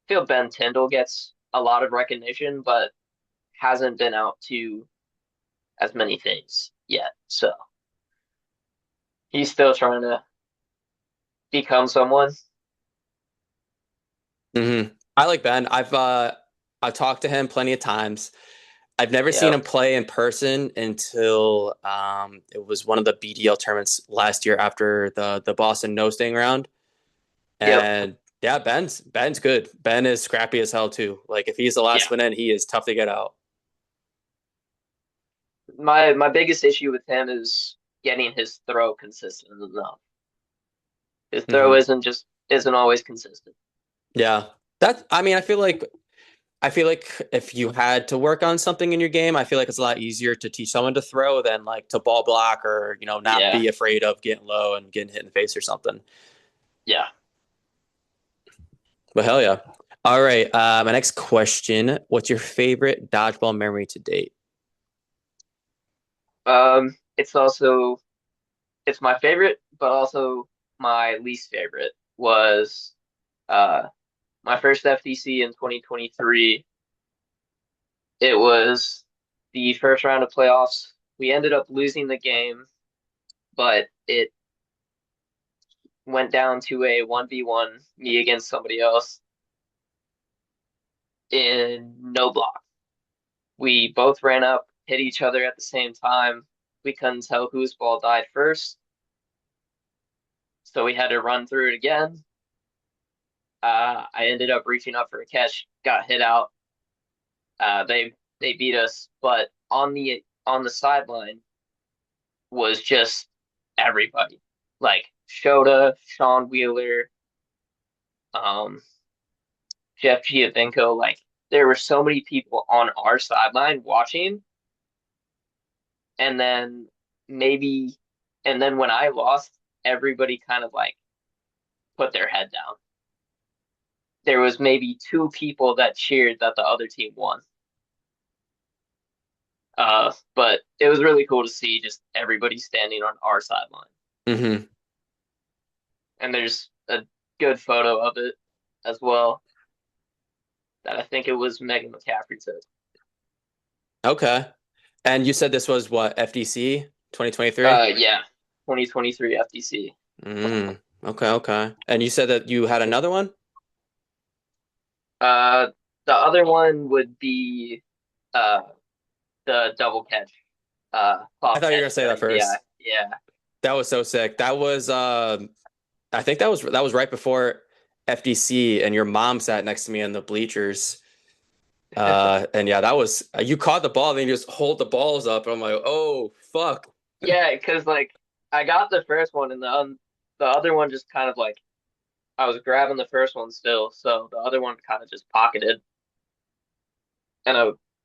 feel Ben Tyndall gets a lot of recognition, but hasn't been out to as many things yet. So he's still trying to become someone. I like Ben. I've talked to him plenty of times, I've never seen Yep. him play in person until it was one of the BDL tournaments last year after the Boston no sting round. Yep. And yeah, Ben's good. Ben is scrappy as hell too. Like if he's the Yeah. last one in, he is tough to get out. My biggest issue with him is getting his throw consistent enough. His throw Hmm. isn't always consistent. Yeah. I mean, I feel like if you had to work on something in your game, I feel like it's a lot easier to teach someone to throw than like to ball block or, not Yeah. be afraid of getting low and getting hit in the face or something. Yeah. But hell yeah. All right. My next question. What's your favorite dodgeball memory to date? It's my favorite, but also my least favorite was uh my first FTC in 2023. It was the first round of playoffs. We ended up losing the game, but it went down to a 1v1, me against somebody else in no block. We both ran up, hit each other at the same time. We couldn't tell whose ball died first, so we had to run through it again. I ended up reaching up for a catch, got hit out. They beat us, but on the sideline was just everybody, like Shota, Sean Wheeler, um, Jeff Giovinco. Like there were so many people on our sideline watching, and then maybe, and then when I lost, everybody kind of like put their head down. There was maybe two people that cheered that the other team won. But it was really cool to see just everybody standing on our sideline. Hmm. And there's a good photo of it as well that I think it was Megan McCaffrey took. Okay. And you said this was what, FDC 2023? Yeah, 2023 FTC. Okay, okay. And you said that you had another one? Uh, the other one would be uh the double catch, I pop thought you were gonna catch say that during PI. first. Yeah, That was so sick. That was I think that was right before FDC and your mom sat next to me in the bleachers. And yeah, that was you caught the ball, then you just hold the balls up, and I'm like, oh fuck. yeah, because like I got the first one and the other one just kind of like I was grabbing the first one still, so the other one kind of just pocketed, and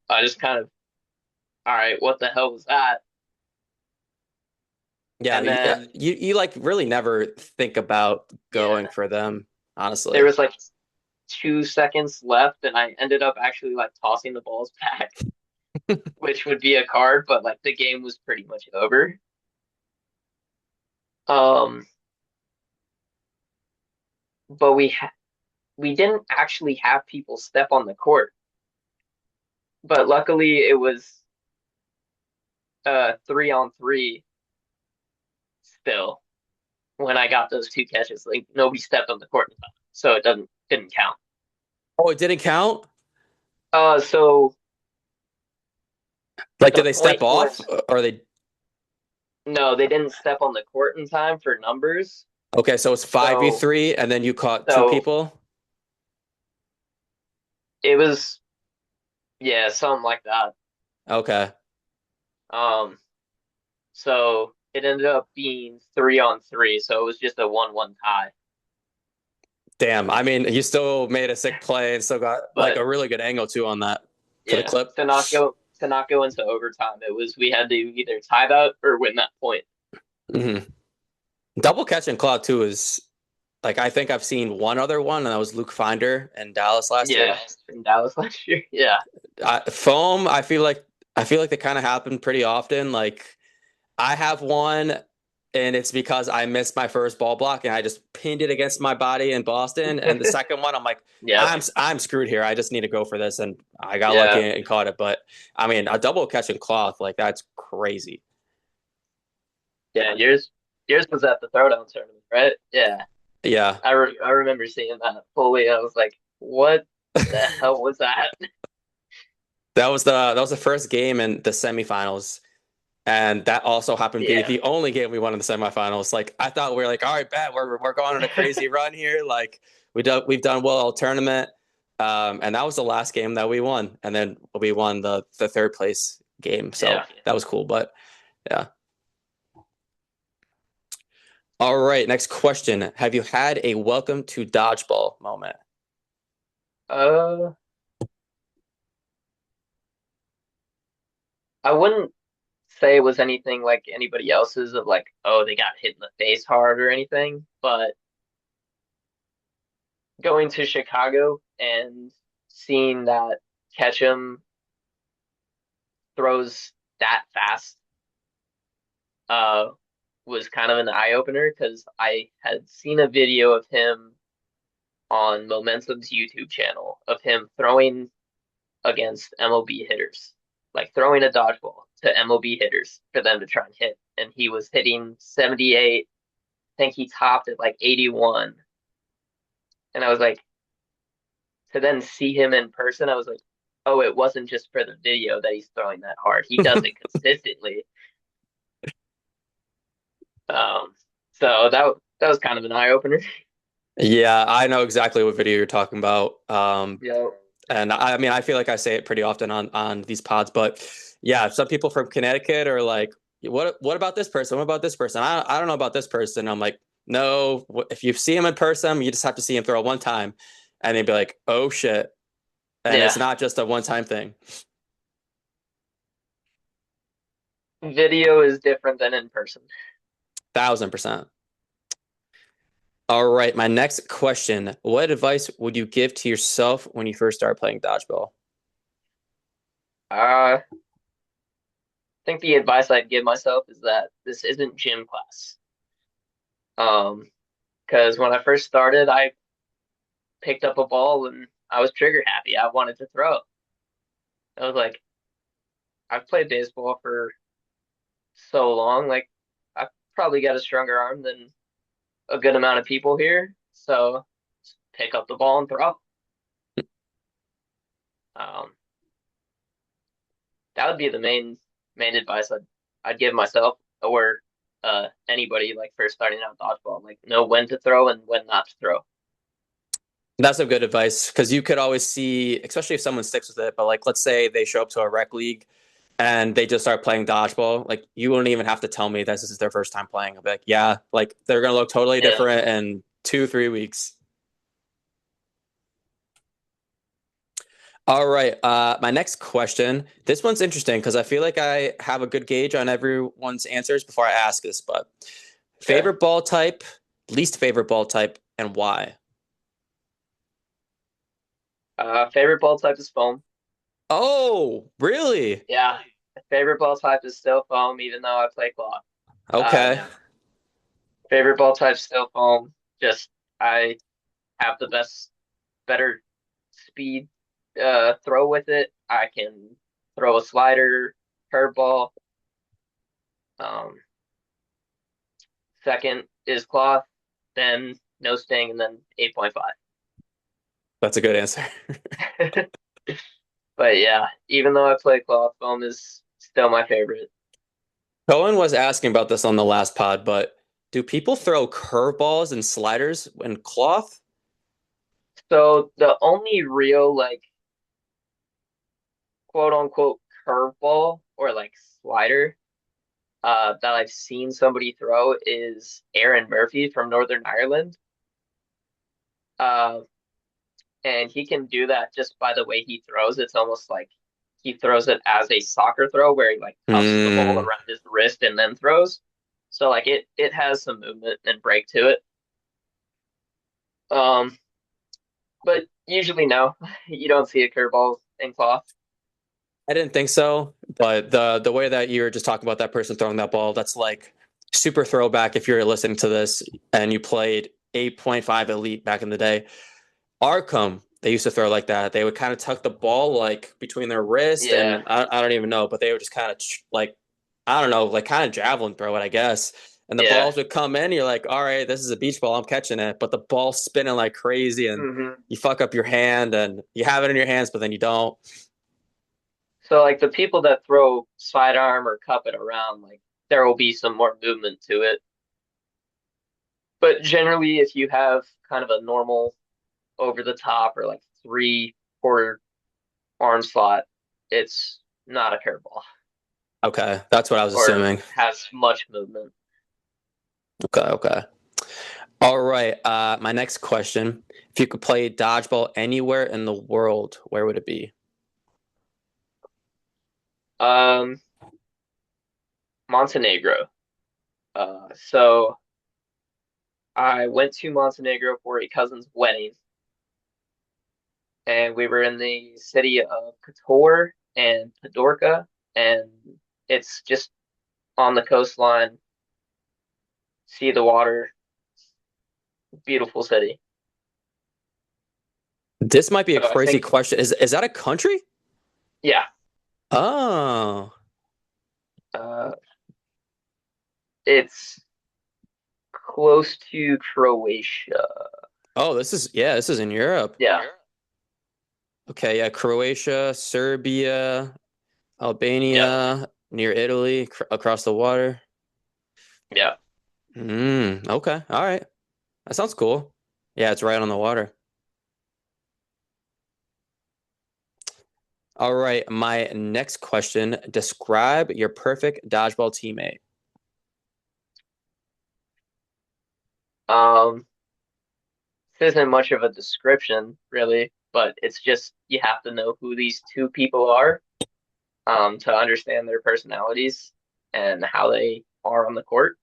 I just kind of all right, what the hell was that? Yeah, And then you like really never think about yeah, going for them, there honestly. was like 2 seconds left, and I ended up actually like tossing the balls back, which would be a card, but like the game was pretty much over. Um, but we didn't actually have people step on the court, but luckily it was 3-on-3 still when I got those two catches. Like nobody stepped on the court, so it didn't count. Oh, it didn't count? So Like, the did they step point off was or they no, they didn't step on the court in time for numbers. okay, so it's So 5v3 and then you caught two so people? it was yeah, something like that. Okay. Um, so it ended up being 3-on-3, so it was just a 1-1 tie. Damn. I mean, you still made a sick play and still got like But a really good angle too on that for the yeah, clip. to not go into overtime, it was we had to either tie that or win that point. Hmm. Double catch and claw too is like I think I've seen one other one, and that was Luke Finder in Dallas last Yeah, year. in Dallas last year. Yeah. Foam, I feel like they kind of happen pretty often. Like I have one, and it's because I missed my first ball block and I just pinned it against my body in Boston. And the second one, I'm like, Yep. I'm screwed here. I just need to go for this, and I got lucky Yeah. and caught it. But I mean, a double catch and cloth like that's crazy. Yeah. Yours was at the throwdown tournament, right? Yeah. Yeah. I remember seeing that fully. I was like, what the hell was that? That was the first game in the semifinals. And that also happened to be Yeah. the only game we won in the semifinals. Like I thought we were like, all right, bet we're going on a crazy run here. Like we've done well all tournament. And that was the last game that we won. And then we won the third place game. So Yeah. that was cool. But yeah. All right, next question. Have you had a welcome to dodgeball moment? Uh, I wouldn't say it was anything like anybody else's of like, oh, they got hit in the face hard or anything, but going to Chicago and seeing that Ketchum throws that fast uh was kind of an eye opener because I had seen a video of him on Momentum's YouTube channel of him throwing against MLB hitters, like throwing a dodgeball to MLB hitters for them to try and hit. And he was hitting 78. I think he topped at like 81. And I was like, to then see him in person, I was like, oh, it wasn't just for the video that he's throwing that hard. He does it consistently. Um, so that was kind of an eye opener. Yeah, I know exactly what video you're talking about. Yeah, And I mean, I feel like I say it pretty often on these pods, but yeah, some people from Connecticut are like, what about this person? What about this person? I don't know about this person. I'm like, no, if you see him in person, you just have to see him throw one time, and they'd be like, oh shit, and yeah. it's not just a one time thing. Video is different than in person. 1,000%. All right, my next question: what advice would you give to yourself when you first started playing dodgeball? I think the advice I'd give myself is that this isn't gym class. Um, because when I first started, I picked up a ball and I was trigger happy. I wanted to throw. I was like, I've played baseball for so long, like I've probably got a stronger arm than a good amount of people here. So just pick up the ball and throw. Um, that would be the main advice I'd give myself or anybody like first starting out dodgeball. Like know when to throw and when not to throw. That's some good advice because you could always see, especially if someone sticks with it. But like, let's say they show up to a rec league and they just start playing dodgeball. Like, you wouldn't even have to tell me this is their first time playing. I'll be like, yeah, like they're gonna look totally Yeah. different in 2, 3 weeks. All right, my next question. This one's interesting because I feel like I have a good gauge on everyone's answers before I ask this. But Okay. favorite ball type, least favorite ball type, and why? Favorite ball type is foam. Oh, really? Yeah. Favorite ball type is still foam, even though I play claw. Uh, Okay. favorite ball type still foam. Just I have the better speed throw with it. I can throw a slider, curveball. Um, second is cloth, then no sting, and then 8.5. That's a good answer. But yeah, even though I play cloth, foam is still my favorite. Cohen was asking about this on the last pod, but do people throw curveballs and sliders in cloth? So the only real like quote unquote curveball or like slider that I've seen somebody throw is Aaron Murphy from Northern Ireland. Uh, and he can do that just by the way he throws. It's almost like he throws it as a soccer throw where he like cuffs the ball Hmm. around his wrist and then throws. So like it has some movement and break to it. Um, but usually no, you don't see a curveball in cloth. I didn't think so, but the way that you were just talking about that person throwing that ball, that's like super throwback if you're listening to this and you played 8.5 Elite back in the day. Arkham, they used to throw like that. They would kind of tuck the ball like between their wrist Yeah, and I don't even know, but they would just kind of like, I don't know, like kind of javelin throw it, I guess. And the yeah. balls would come in. You're like, all right, this is a beach ball. I'm catching it. But the ball's spinning like crazy and Hmm. you fuck up your hand and you have it in your hands, but then you don't. So like the people that throw sidearm or cup it around, like there will be some more movement to it. But generally, if you have kind of a normal over the top or like 3/4 arm slot, it's not a curveball Okay, that's what I was or assuming. has much movement. Okay, okay. All right. My next question: if you could play dodgeball anywhere in the world, where would it be? Um, Montenegro. So I went to Montenegro for a cousin's wedding, and we were in the city of Kotor and Podorka, and it's just on the coastline, see the water, beautiful city. This might be a So I crazy think, question. Is that a country? yeah, Oh, uh, it's close to Croatia. oh, this is in Europe. Yeah, Okay, yeah, Croatia, Serbia, yep, Albania, near Italy, across the water. yeah. Okay, all right. That sounds cool. Yeah, it's right on the water. All right, my next question, describe your perfect dodgeball teammate. Um, this isn't much of a description, really, but it's just you have to know who these two people are, to understand their personalities and how they are on the court.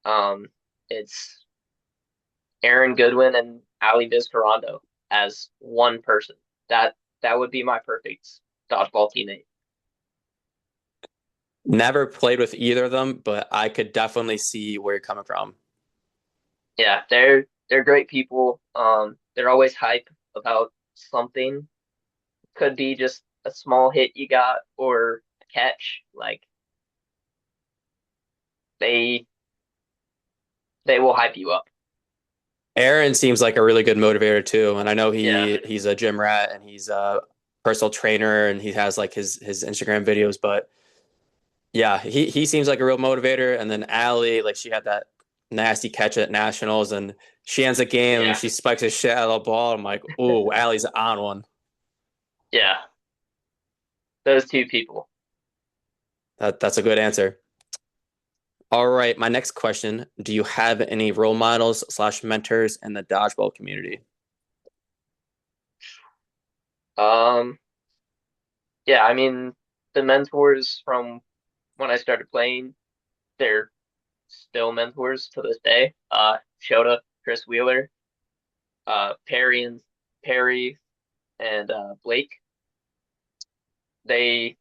Um, it's Aaron Goodwin and Ali Vizcarrondo as one person. That that would be my perfect dodgeball teammate. Never played with either of them, but I could definitely see where you're coming from. Yeah, they're great people. They're always hype about something. Could be just a small hit you got or a catch. Like they they will hype you up. Aaron seems like a really good motivator too, and I know Yeah, he's a gym rat and he's a personal trainer and he has like his Instagram videos, but yeah, he seems like a real motivator. And then Allie, like she had that nasty catch at nationals, and she ends the game and yeah, she spikes a shit out of the ball. I'm like, ooh, Allie's on one. yeah. Those two people. That's a good answer. All right, my next question: do you have any role models slash mentors in the dodgeball community? Um, yeah, I mean the mentors from when I started playing, they're still mentors to this day. Shota, Chris Wheeler, Perry and Blake. They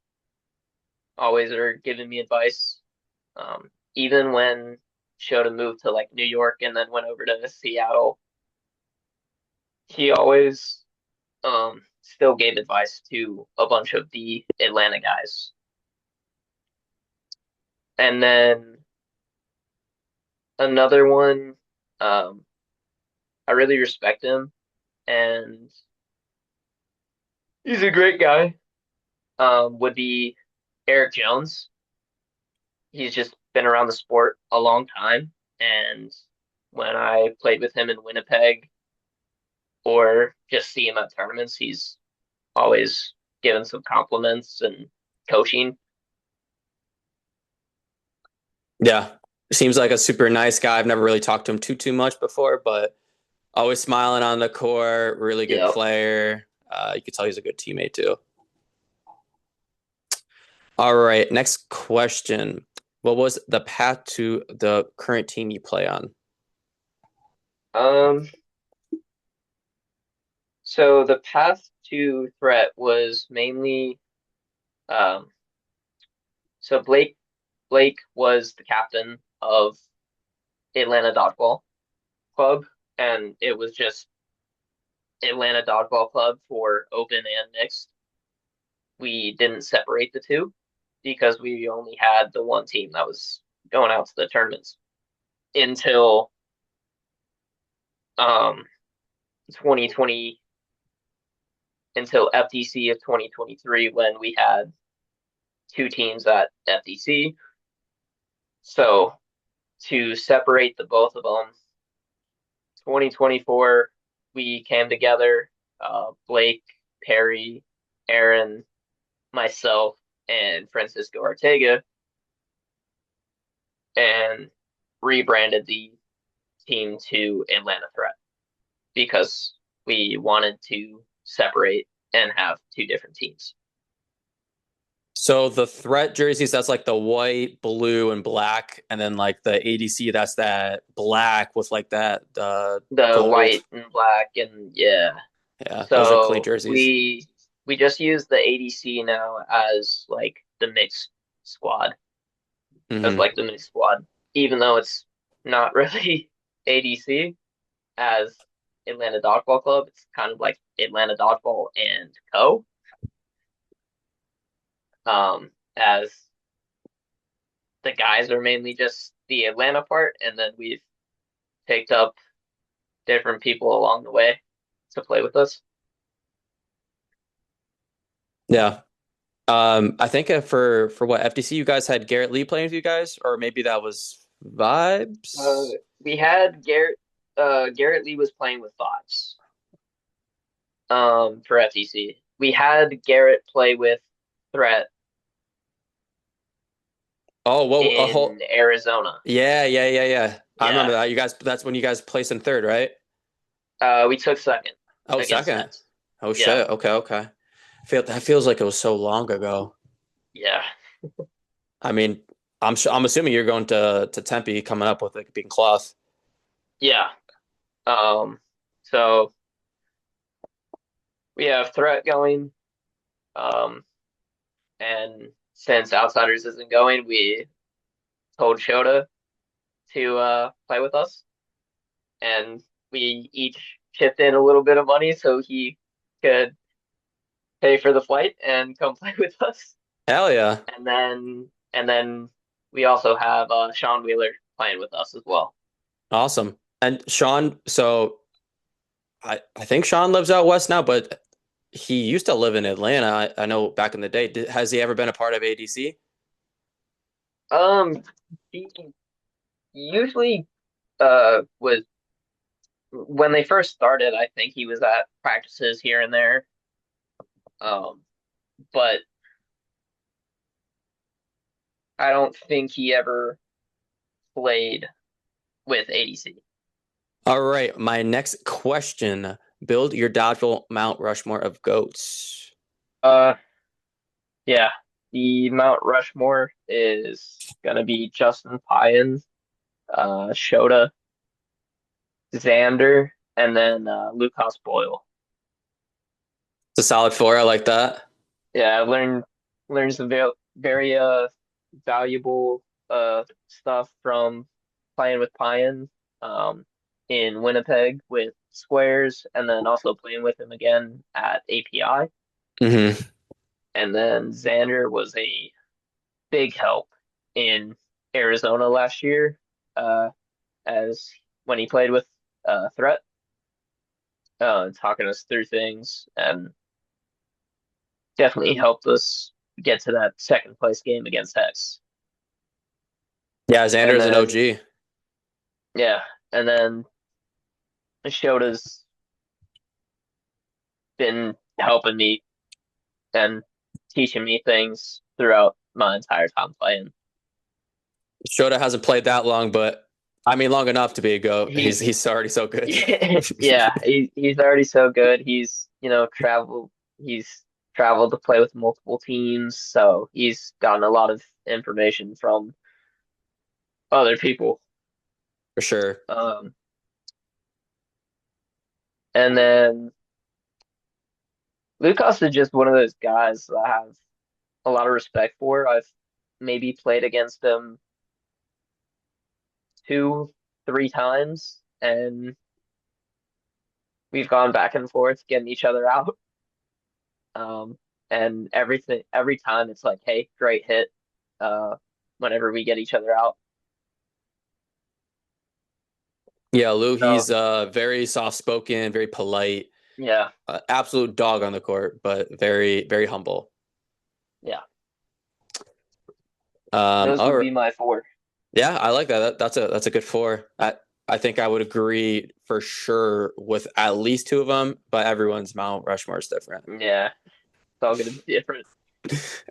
always are giving me advice. Even when Shota moved to like New York and then went over to Seattle, he always still gave advice to a bunch of the Atlanta guys. And then another one, um, I really respect him and he's a great guy. Would be Eric Jones. He's just been around the sport a long time. And when I played with him in Winnipeg or just see him at tournaments, he's always given some compliments and coaching. Yeah, seems like a super nice guy. I've never really talked to him too much before, but always smiling on the court. Really good Yeah. player. You could tell he's a good teammate too. All right, next question. What was the path to the current team you play on? Um, so the path to threat was mainly um so Blake was the captain of Atlanta Dodgeball Club and it was just Atlanta Dodgeball Club for open and mixed. We didn't separate the two because we only had the one team that was going out to the tournaments until um 2020 until FTC of 2023 when we had two teams at FTC. So to separate the both of them, 2024 we came together, Blake, Perry, Aaron, myself, and Francisco Ortega, and rebranded the team to Atlanta Threat because we wanted to separate and have two different teams. So the threat jerseys, that's like the white, blue, and black, and then like the ADC, that's that black with like that The gold. white and black and yeah. Yeah, those are clean So jerseys. we just use the ADC now as like the mixed squad, as Hmm. like the mixed squad, even though it's not really ADC as Atlanta Dodgeball Club. It's kind of like Atlanta Dodgeball and Co. As the guys are mainly just the Atlanta part, and then we've picked up different people along the way to play with us. Yeah. I think for what FTC, you guys had Garrett Lee playing with you guys, or maybe that was Uh, Vibes. we had Garrett. Garrett Lee was playing with Fox. For FTC. We had Garrett play with Threat Oh, well, a in whole Arizona. yeah. I remember Yeah. that. You guys, that's when you guys placed in third, right? We took second Oh, against second. Nets. Oh Yeah. shit. Okay. Feel that feels like it was so long ago. Yeah. I mean, I'm assuming you're going to Tempe coming up with it being cloth. Yeah. So we have Threat going. Um, and since Outsiders isn't going, we told Shota to play with us, and we each chipped in a little bit of money so he could pay for the flight and come play with us. Hell yeah. And then we also have Sean Wheeler playing with us as well. Awesome. And Sean, so I think Sean lives out west now, but he used to live in Atlanta. I know back in the day. Has he ever been a part of ADC? Um, he usually was when they first started. I think he was at practices here and there. Um, but I don't think he ever played with ADC. All right, my next question. Build your dodgeball Mount Rushmore of goats. Uh, yeah, the Mount Rushmore is gonna be Justin Pyan, Shota, Xander, and then Lucas Boyle. It's a solid four. I like that. Yeah, I learned some very valuable stuff from playing with Pyan in Winnipeg with Squares, and then also playing with him again at API. Hmm. And then Xander was a big help in Arizona last year, as when he played with Threat, talking us through things and definitely helped us get to that second place game against Hex. Yeah, Xander And is an then OG. yeah, and then Shota's been helping me and teaching me things throughout my entire time playing. Shota hasn't played that long, but I mean long enough to be a goat. He's He's he's already so good. yeah, he's already so good. He's traveled to play with multiple teams, so he's gotten a lot of information from other people. For sure. Um, and then Lucas is just one of those guys that I have a lot of respect for. I've maybe played against him two, three times, and we've gone back and forth getting each other out. Um, and every time it's like, hey, great hit. Uh, Whenever we get each other out. Yeah, Lou, So he's very soft spoken, very polite. Yeah, Absolute dog on the court, but very, very humble. yeah. Those All would right. be my four. Yeah, I like that. That's a good four. I think I would agree for sure with at least two of them, but everyone's Mount Rushmore is different. Yeah, it's all gonna be different.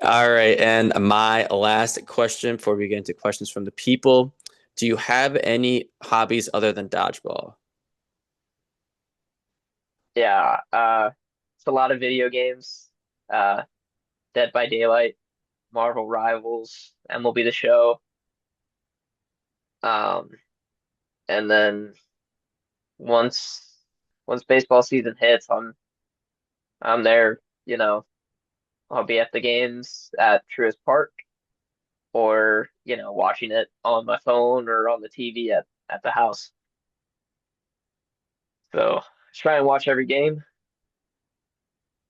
All right, and my last question before we get into questions from the people. Do you have any hobbies other than dodgeball? Yeah, it's a lot of video games. Uh, Dead by Daylight, Marvel Rivals, MLB The Show. Um, and then once once baseball season hits, I'm there. I'll be at the games at Truist Park, or watching it on my phone or on the TV at the house. So try and watch every game.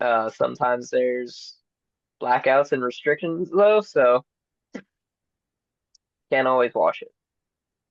Sometimes there's blackouts and restrictions though, so can't always watch it.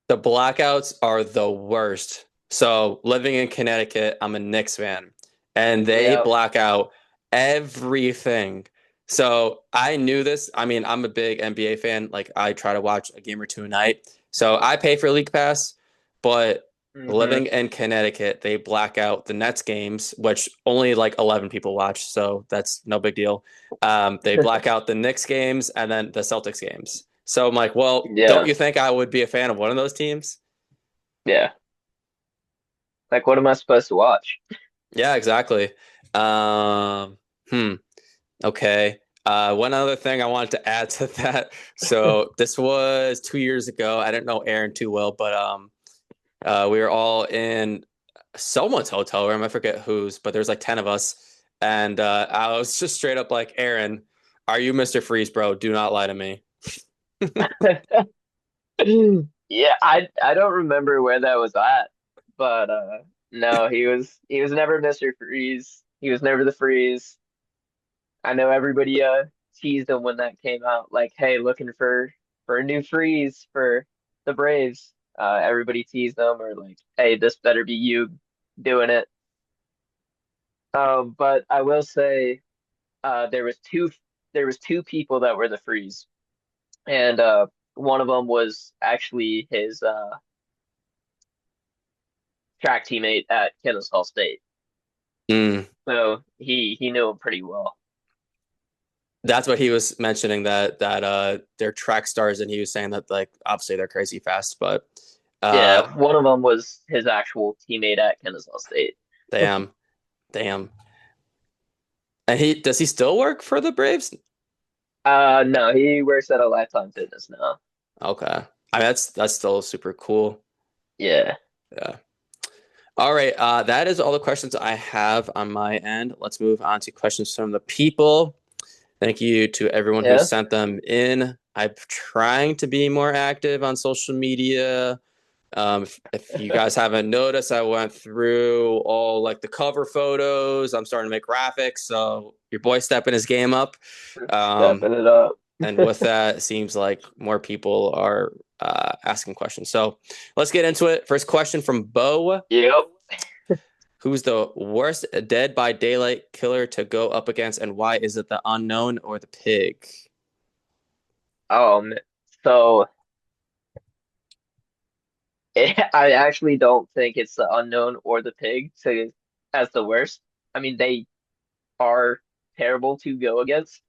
The blackouts are the worst. So living in Connecticut, I'm a Knicks fan, and they Yep. black out everything. So I knew this. I mean, I'm a big NBA fan. Like I try to watch a game or two a night. So I pay for League Pass, but Hmm. living in Connecticut, they black out the Nets games, which only like 11 people watch. So that's no big deal. They black out the Knicks games and then the Celtics games. So I'm like, well, don't Yeah. you think I would be a fan of one of those teams? Yeah. Like, what am I supposed to watch? Yeah, exactly. Um, hmm. Okay. One other thing I wanted to add to that. So this was 2 years ago. I didn't know Aaron too well, but we were all in someone's hotel room. I forget whose, but there's like 10 of us. And I was just straight up like, Aaron, are you Mr. Freeze, bro? Do not lie to me. Yeah, I don't remember where that was at, but no, he was never Mr. Freeze. He was never the Freeze. I know everybody teased him when that came out, like, hey, looking for a new Freeze for the Braves. Everybody teased him, or like, hey, this better be you doing it. But I will say, there was two people that were the Freeze, and one of them was actually his track teammate at Kennesaw State, Mm. so he knew him pretty well. That's what he was mentioning that they're track stars, and he was saying that like obviously they're crazy fast, but uh, Yeah, one of them was his actual teammate at Kennesaw State. damn, damn. And he still work for the Braves? No, he works at a Lifetime Fitness now. Okay, I mean that's still super cool. Yeah. Yeah. All right, that is all the questions I have on my end. Let's move on to questions from the people. Thank you to everyone who Yeah. sent them in. I'm trying to be more active on social media. If you guys haven't noticed, I went through all like the cover photos. I'm starting to make graphics, so your boy stepping his game up. Um, Stepping it up. and with that, it seems like more people are asking questions. So let's get into it. First question from Bo. Yep. Who's the worst Dead by Daylight killer to go up against, and why? Is it the unknown or the pig? So I actually don't think it's the unknown or the pig to as the worst. I mean, they are terrible to go against.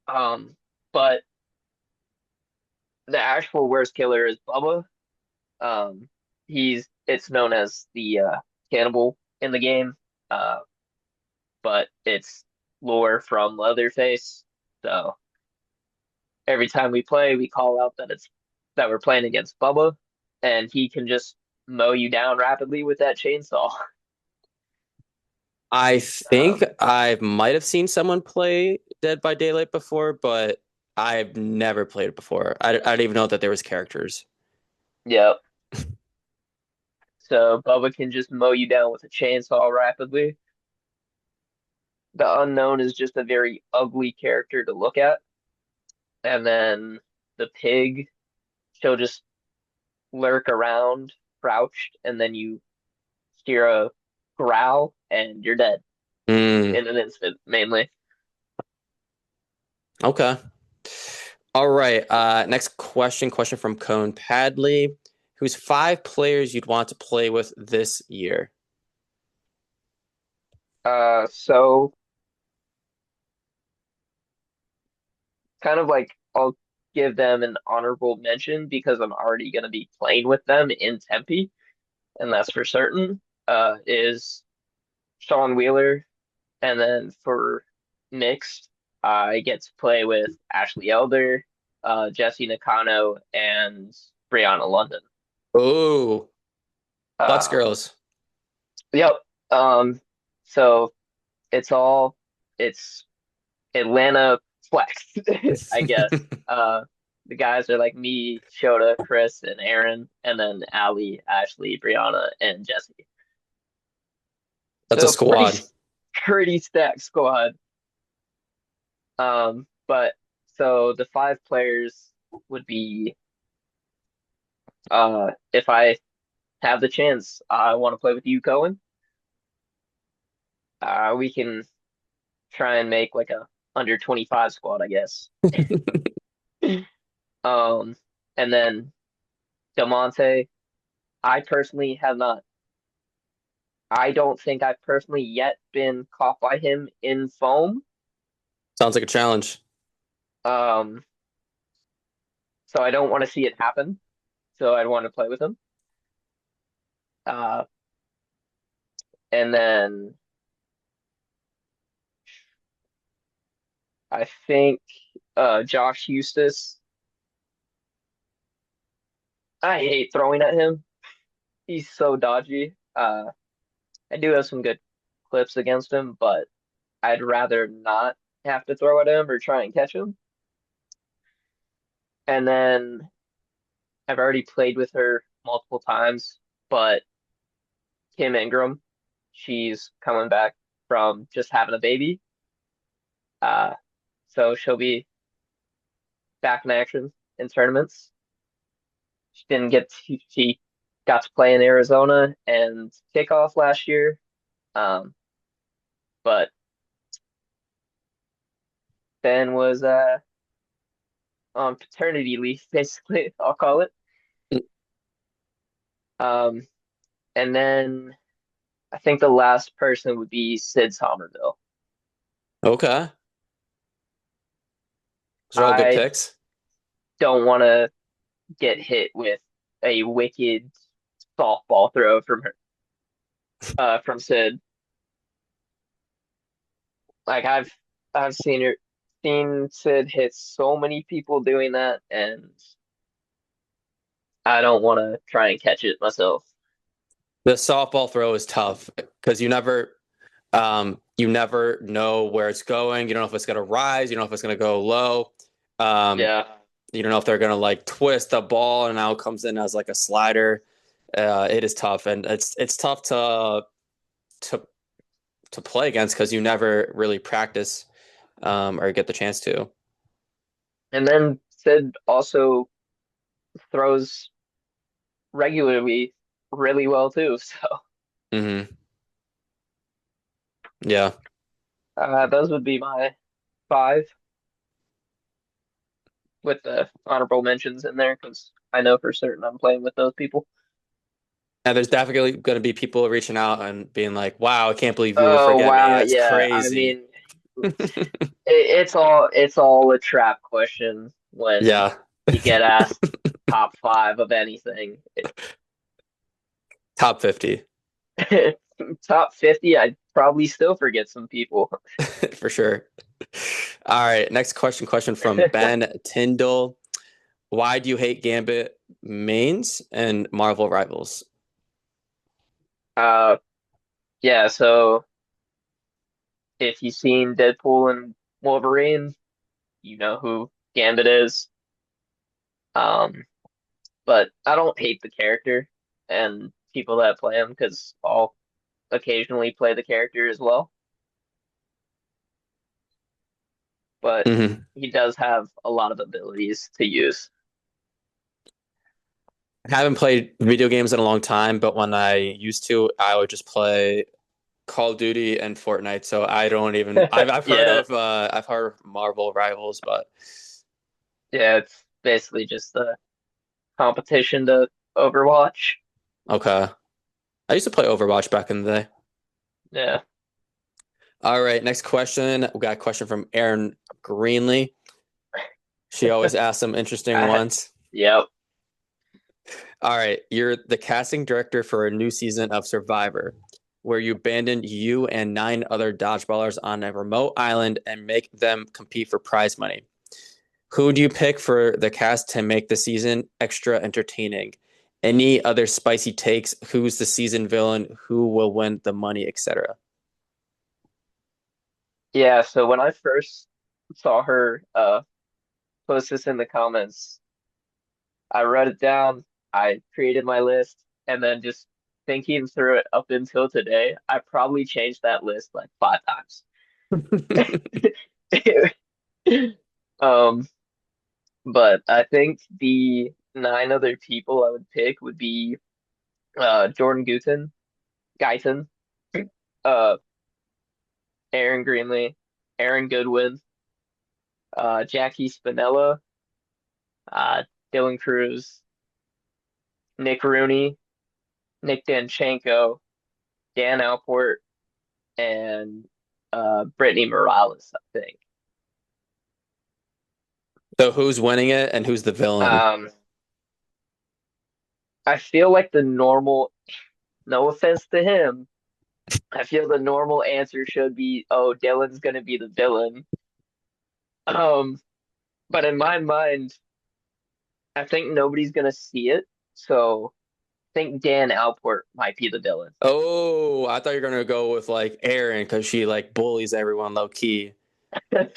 Um, but the actual worst killer is Bubba. It's known as the cannibal in the game. Uh, but it's lore from Leatherface. So every time we play, we call out that we're playing against Bubba, and he can just mow you down rapidly with that chainsaw. I think Um, I might have seen someone play Dead by Daylight before, but I've never played it before. I didn't even know that there was characters. yeah. So Bubba can just mow you down with a chainsaw rapidly. The unknown is just a very ugly character to look at, and then the pig, she'll just lurk around, crouched, and then you hear a growl and you're dead Mm, in an instant, mainly. okay. All right. Next question. Question from Cone Padley. Who's five players you'd want to play with this year? So kind of like I'll give them an honorable mention because I'm already going to be playing with them in Tempe, and that's for certain. Is Sean Wheeler, and then for mixed, I get to play with Ashley Elder, Jesse Nakano, and Brianna London. Oh, Bucks Uh, girls. yep. Um, so it's all it's Atlanta flex, I guess. The guys are like me, Shota, Chris, and Aaron, and then Allie, Ashley, Brianna, and Jesse. That's a So pretty squad. pretty stacked squad. But so the five players would be if I have the chance, I want to play with you, Cohen. We can try and make like a under 25 squad, I guess. Um, and then Demonte, I personally have not. I don't think I've personally yet been caught by him in foam. Sounds like a challenge. Um, so I don't want to see it happen. So I'd want to play with him. Uh, and then I think Josh Eustace. I hate throwing at him. He's so dodgy. I do have some good clips against him, but I'd rather not have to throw at him or try and catch him. And then I've already played with her multiple times, but Kim Ingram, she's coming back from just having a baby. Uh, so she'll be back in action in tournaments. She got to play in Arizona and kickoff last year. Um, but Ben was on paternity leave, basically, I'll call it. Um, and then I think the last person would be Sid Somerville. Okay. Those are all good I picks. don't want to get hit with a wicked softball throw from her, from Sid. Like I've seen Sid hit so many people doing that, and I don't want to try and catch it myself. The softball throw is tough because you never know where it's going. You don't know if it's gonna rise. You don't know if it's gonna go low. Um, Yeah. you don't know if they're gonna like twist the ball and now it comes in as like a slider. It is tough, and it's tough to to play against because you never really practice or get the chance to. And then Sid also throws regularly really well too. So Hmm. Yeah. those would be my five with the honorable mentions in there because I know for certain I'm playing with those people. And there's definitely going to be people reaching out and being like, "Wow, I can't believe you would Oh forget me. wow, That's yeah. I crazy." mean, it's all a trap question when Yeah. you get asked top five of anything. Top 50 Top 50, I'd probably still forget some people. for sure. All right, next question. Question from Ben Tyndall. Why do you hate Gambit mains and Marvel rivals? Uh, yeah, so if you've seen Deadpool and Wolverine, you know who Gambit is. Um, but I don't hate the character and people that play him because I'll occasionally play the character as well. But Hmm. he does have a lot of abilities to use. I haven't played video games in a long time, but when I used to, I would just play. Call of Duty and Fortnite, so I don't even. I've heard Yeah, of Marvel Rivals, but yeah, it's basically just a competition to Overwatch. okay. I used to play Overwatch back in the day. Yeah. All right, next question. We got a question from Erin Greenlee. She always asks some interesting I, ones. yep. All right, you're the casting director for a new season of Survivor, where you abandon you and nine other dodgeballers on a remote island and make them compete for prize money. Who do you pick for the cast to make the season extra entertaining? Any other spicy takes? Who's the season villain? Who will win the money, etc.? Yeah, so when I first saw her post this in the comments, I wrote it down, I created my list, and then just thinking through it up until today, I probably changed that list like 5 times. Um, but I think the nine other people I would pick would be Jordan Guyton, uh, Aaron Greenlee, Aaron Goodwin, Jackie Spinella, uh, Dylan Cruz, Nick Rooney, Nick Danchenko, Dan Alport, and Brittany Morales, I think. So who's winning it and who's the villain? Um, I feel like no offense to him, I feel the normal answer should be, oh, Dylan's gonna be the villain. Um, but in my mind, I think nobody's gonna see it, so I think Dan Alport might be the villain. Oh, I thought you were gonna go with like Erin because she like bullies everyone low key. I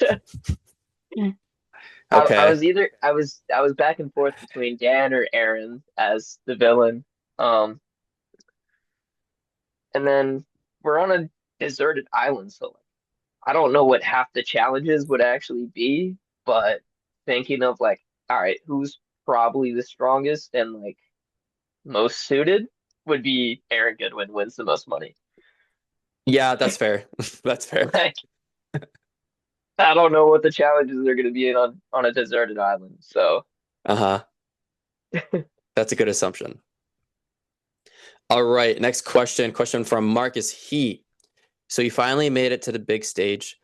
Okay. was either I was back and forth between Dan or Aaron as the villain. Um, and then we're on a deserted island, so like I don't know what half the challenges would actually be, but thinking of like, all right, who's probably the strongest and like most suited would be Aaron Goodwin wins the most money. Yeah, that's fair. That's fair. Like I don't know what the challenges are going to be on a deserted island, so Uh-huh. That's a good assumption. All right, next question. Question from Marcus Heat. So you finally made it to the big stage.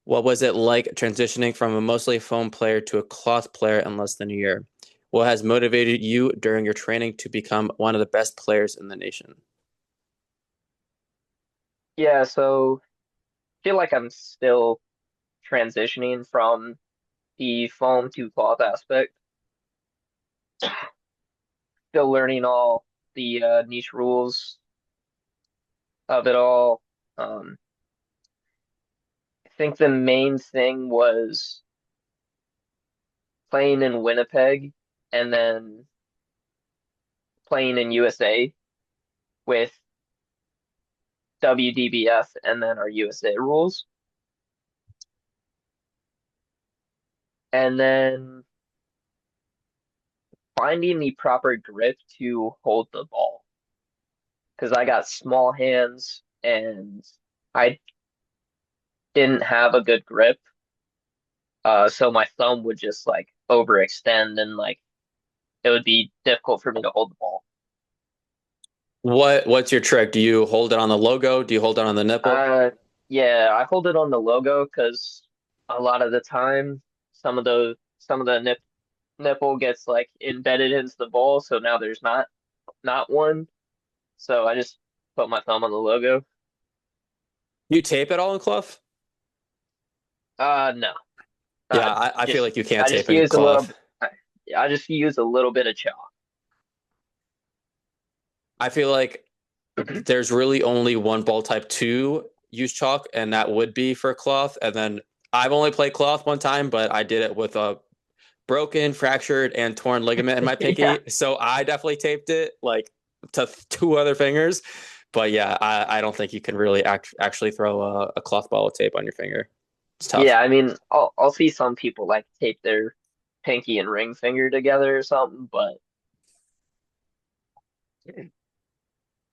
What was it like transitioning from a mostly foam player to a cloth player in less than a year? What has motivated you during your training to become one of the best players in the nation? yeah, so I feel like I'm still transitioning from the foam to cloth aspect. Still learning all the niche rules of it all. I think the main thing was playing in Winnipeg and then playing in USA with WDBF and then our USA rules. And then finding the proper grip to hold the ball. Because I got small hands and I didn't have a good grip. So my thumb would just like overextend and like it would be difficult for me to hold the ball. What's your trick? Do you hold it on the logo? Do you hold it on the nipple? Uh, yeah, I hold it on the logo because a lot of the time some of the nipple gets like embedded into the ball, so now there's not one. So I just put my thumb on the logo. You tape it all in cloth? No, Yeah, I I feel like you can't I tape just in use a little. cloth. I just use a little bit of chalk. I feel like there's really only one ball type to use chalk, and that would be for cloth. And then I've only played cloth one time, but I did it with a broken, fractured, and torn ligament in my Yeah, pinky. So I definitely taped it like to two other fingers. But yeah, I don't think you can really actually throw a cloth ball of tape on your finger. It's tough. yeah. I mean, I'll see some people like tape their pinky and ring finger together or something, but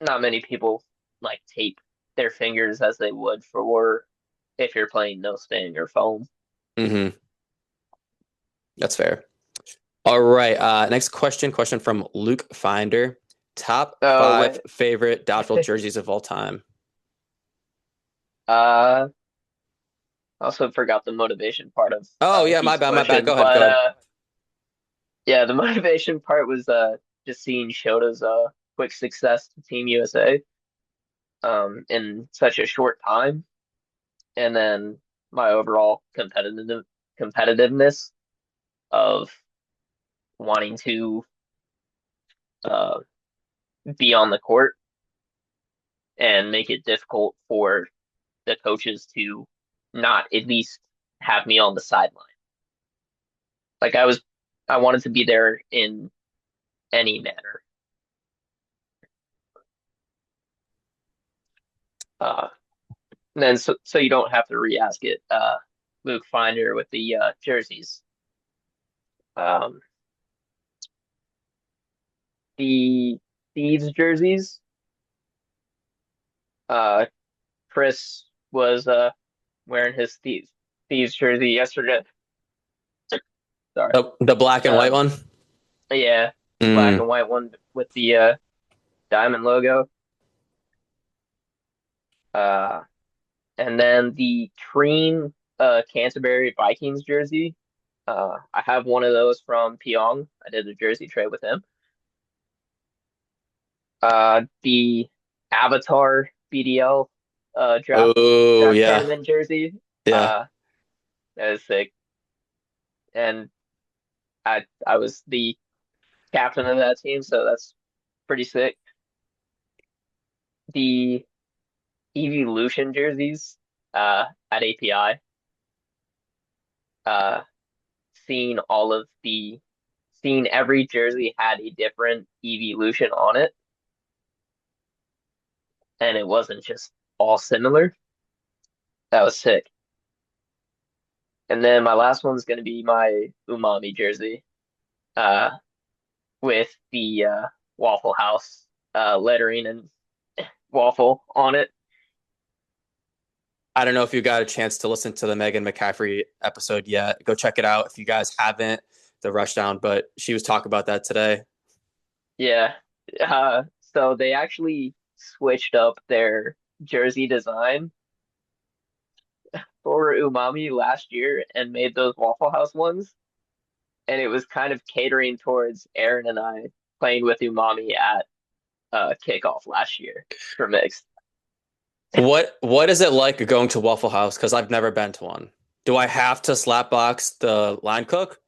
not many people like tape. their fingers as they would for if you're playing no sting or foam. Hmm. That's fair. All right. Next question. Question from Luke Finder. Top Oh five wait, favorite Dodgeball jerseys of all time. uh, also forgot the motivation part Oh of yeah, my each bad, my bad. question, Go ahead, go but ahead. yeah, the motivation part was just seeing Shota's quick success to Team USA in such a short time, and then my overall competitiveness of wanting to uh be on the court and make it difficult for the coaches to not at least have me on the sideline. Like I wanted to be there in any manner. Uh, and then so you don't have to re-ask it. Luke Finder with the jerseys. Um, the Thieves jerseys. Uh, Chris was wearing his Thieves jersey yesterday. Sorry. The black and white Um, one. yeah, the black Mm. and white one with the diamond logo. Uh, and then the cream Canterbury Vikings jersey. I have one of those from Pyong. I did a jersey trade with him. The Avatar BDL Oh draft yeah, tournament jersey. yeah. Uh, that is sick. And I was the captain of that team, so that's pretty sick. The Evolution jerseys at API. Uh, seeing all of the seeing every jersey had a different evolution on it, and it wasn't just all similar. That was sick. And then my last one's gonna be my Umami jersey, uh, with the Waffle House lettering and waffle on it. I don't know if you got a chance to listen to the Megan McCaffrey episode yet. Go check it out if you guys haven't. The Rushdown, but she was talking about that today. Yeah. So they actually switched up their jersey design for Umami last year and made those Waffle House ones. And it was kind of catering towards Aaron and I playing with Umami at kickoff last year for mixed. What is it like going to Waffle House? Because I've never been to one. Do I have to slapbox the line cook?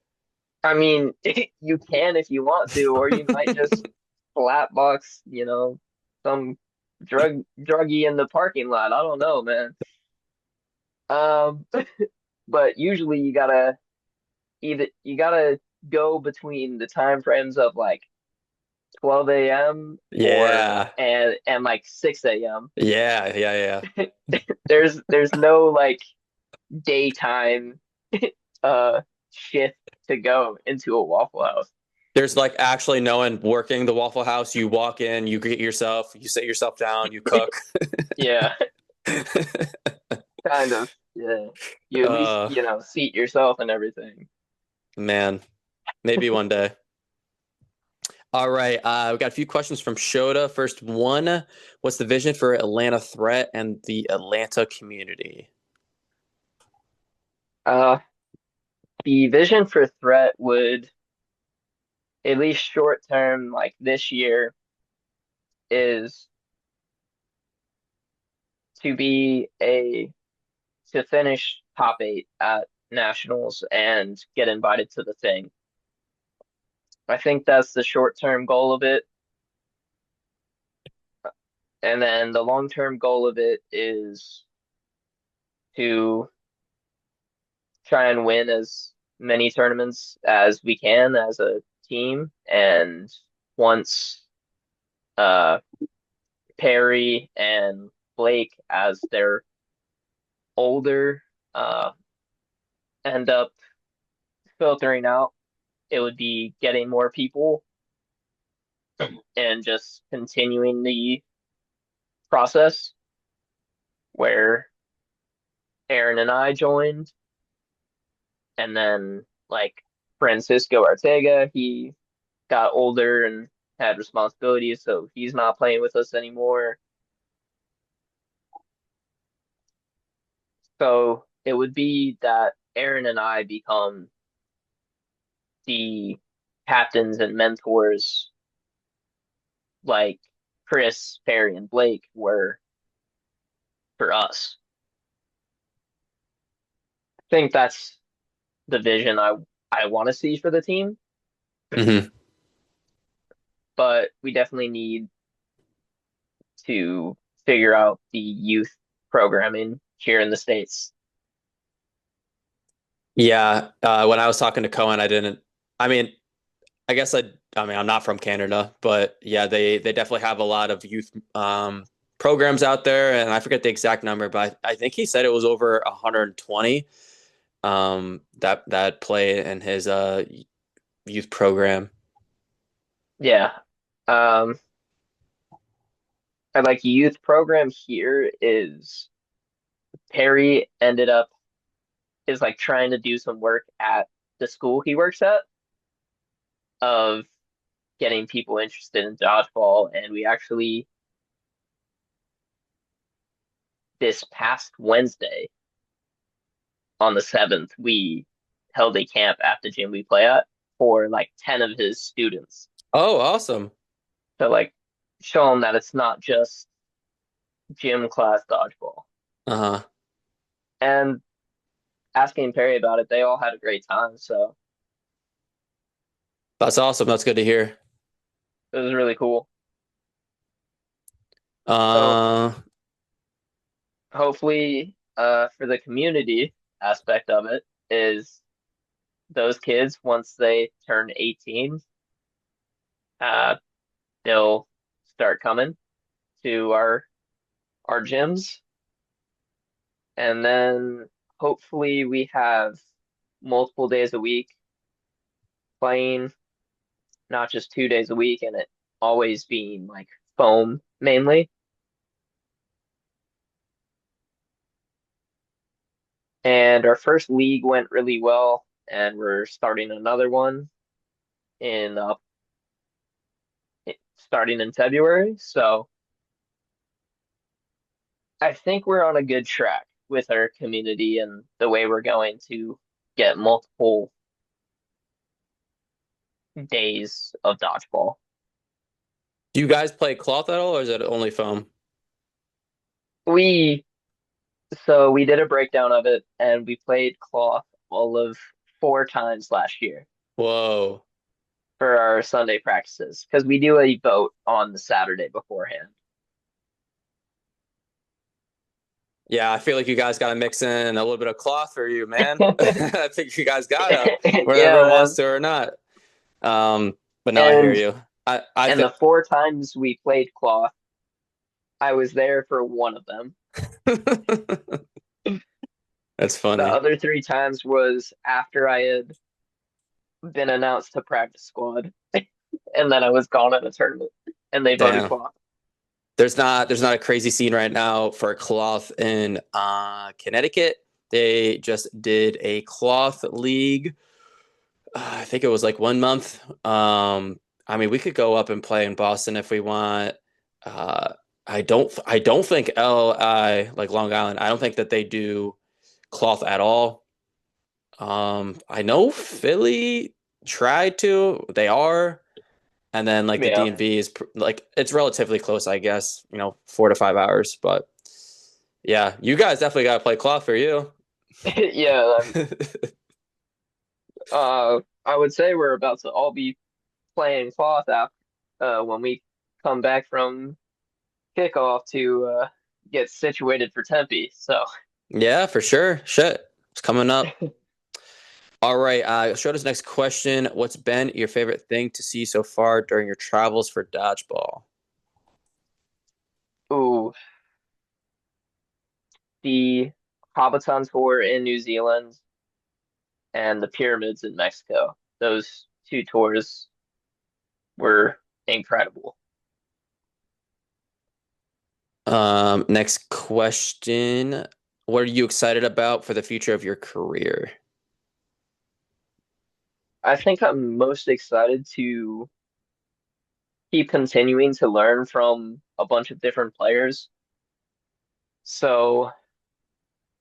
I mean, you can if you want to, or you might just flat box, some druggie in the parking lot. I don't know, man. Um, but usually you gotta go between the time frames of like 12 a.m. or Yeah, and like 6 a.m. yeah, yeah, yeah. There's no like daytime uh shift to go into a Waffle House. There's like actually no one working the Waffle House. You walk in, you greet yourself, you sit yourself down, you cook. Yeah, kind of. Yeah. You at least, uh, seat yourself and everything. man, maybe one day. All right, we got a few questions from Shota. First one, what's the vision for Atlanta Threat and the Atlanta community? Uh, the vision for Threat would, at least short term, like this year, is to be a to finish top 8 at nationals and get invited to the thing. I think that's the short term goal of it. And then the long term goal of it is to try and win as many tournaments as we can as a team. And once uh, Perry and Blake, as they're older, uh, end up filtering out, it would be getting more people and just continuing the process. where Aaron and I joined, and then like Francisco Ortega, he got older and had responsibilities, so he's not playing with us anymore. So it would be that Aaron and I become the captains and mentors like Chris, Perry, and Blake were for us. I think that's the vision I want to see for the team, Hmm. but we definitely need to figure out the youth programming here in the States. Yeah, when I was talking to Cohen, I didn't. I mean, I guess I mean, I'm not from Canada, but yeah, they definitely have a lot of youth programs out there, and I forget the exact number, but I think he said it was over 120 that play in his youth program. Yeah. Um, and like youth program here is Perry ended up is like trying to do some work at the school he works at of getting people interested in dodgeball. And we actually, this past Wednesday on the 7th, we held a camp at the gym we play at for like 10 of his students. Oh, awesome. So like show them that it's not just gym class dodgeball. Uh-huh. And asking Perry about it, they all had a great time. So That's awesome. That's good to hear. it was really cool. So Uh, hopefully, for the community aspect of it, is those kids, once they turn 18, uh, they'll start coming to our gyms, and then hopefully we have multiple days a week playing, not just 2 days a week, and it always being like foam mainly. And our first league went really well, and we're starting another one in starting in February. So I think we're on a good track with our community and the way we're going to get multiple days of dodgeball. do you guys play cloth at all, or is it only foam? We we did a breakdown of it and we played cloth all of 4 times last year Whoa. for our Sunday practices because we do a vote on the Saturday beforehand. Yeah, I feel like you guys got to mix in a little bit of cloth for you, man. I think you guys gotta, whether Yeah, everyone wants man. to or not. Um, but no, I hear And you. I and think the 4 times we played cloth, I was there for one of them. that's The funny. other 3 times was after I had been announced to practice squad, and then I was gone at a tournament, and they voted Damn. cloth. There's not a crazy scene right now for cloth in Connecticut. They just did a cloth league. I think it was like 1 month. I mean, we could go up and play in Boston if we want. Uh, I don't think LI like Long Island. I don't think that they do cloth at all. I know Philly tried to. They are. And then like the Yeah, DMV is like it's relatively close, I guess, 4 to 5 hours. But yeah, you guys definitely got to play cloth for you. yeah. I would say we're about to all be playing cloth after when we come back from kickoff to get situated for Tempe. So, Yeah, for sure. Shit, it's coming up. All right, show us next question. What's been your favorite thing to see so far during your travels for dodgeball? ooh, the Hobbiton tour in New Zealand and the pyramids in Mexico. Those 2 tours were incredible. Next question. What are you excited about for the future of your career? I think I'm most excited to keep continuing to learn from a bunch of different players. So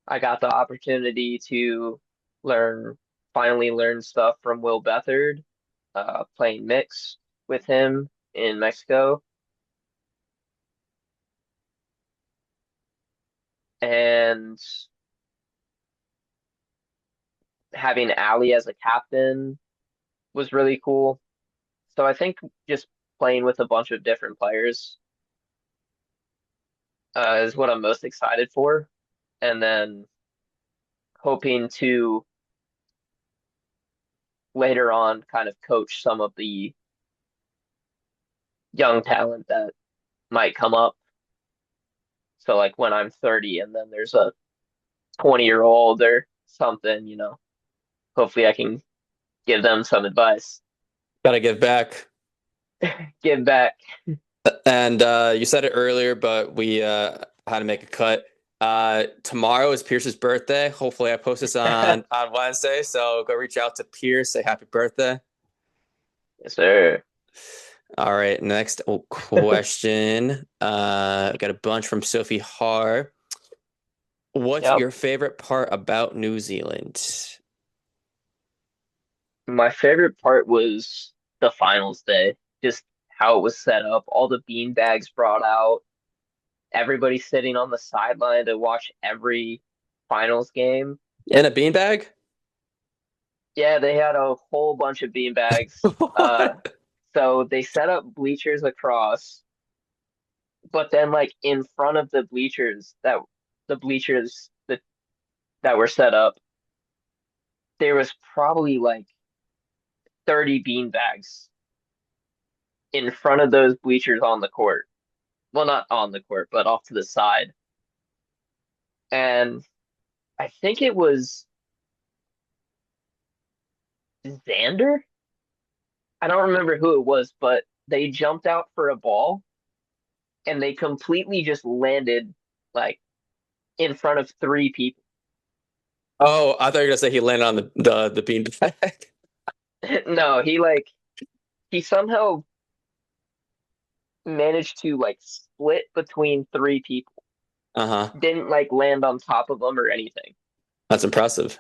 I got the opportunity to learn, finally learn stuff from Will Beathard, playing mix with him in Mexico, and having Ali as a captain was really cool. So I think just playing with a bunch of different players is what I'm most excited for. And then hoping to later on kind of coach some of the young talent that might come up. So like when I'm 30 and then there's a 20-year-old or something, hopefully I can give them some advice. Gotta give back. Give back. And you said it earlier, but we had to make a cut. Tomorrow is Pierce's birthday. Hopefully, I post this on Wednesday. So go reach out to Pierce, say happy birthday. Yes, sir. All right, next question. Got a bunch from Sophie Har. What's Yep. your favorite part about New Zealand? My favorite part was the finals day, just how it was set up, all the bean bags brought out, everybody sitting on the sideline to watch every finals game. In a beanbag? Yeah, they had a whole bunch of bean bags. What? So they set up bleachers across, but then like in front of the bleachers that were set up, there was probably like 30 bean bags in front of those bleachers on the court. Well, not on the court, but off to the side. And I think it was Xander. I don't remember who it was, but they jumped out for a ball and they completely just landed like in front of three people. Oh, I thought you were gonna say he landed on the beanbag. No, he somehow managed to like split between three people. Uh-huh. Didn't like land on top of them or anything. That's impressive.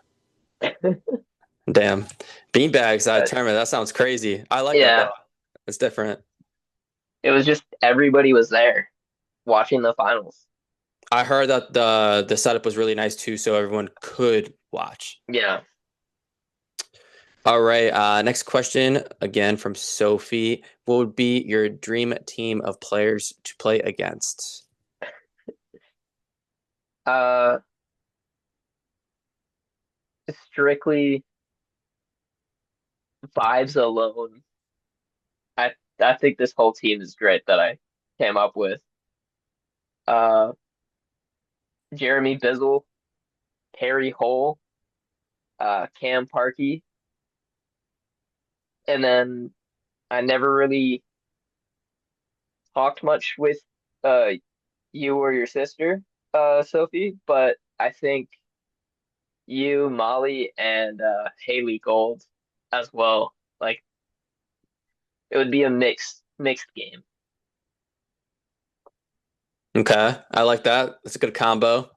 Damn. Beanbags out of But tournament. That sounds crazy. I like that yeah, though. It's different. it was just everybody was there watching the finals. I heard that the setup was really nice too, so everyone could watch. Yeah. All right. Next question again from Sophie. What would be your dream team of players to play against? Uh, strictly vibes alone. I I think this whole team is great that I came up with. Uh, Jeremy Bizzle, Harry Hole, Cam Parkey, and then I never really talked much with uh you or your sister, Sophie, but I think you, Molly, and Haley Gold as well. Like it would be a mixed game. Okay, I like that. That's a good combo.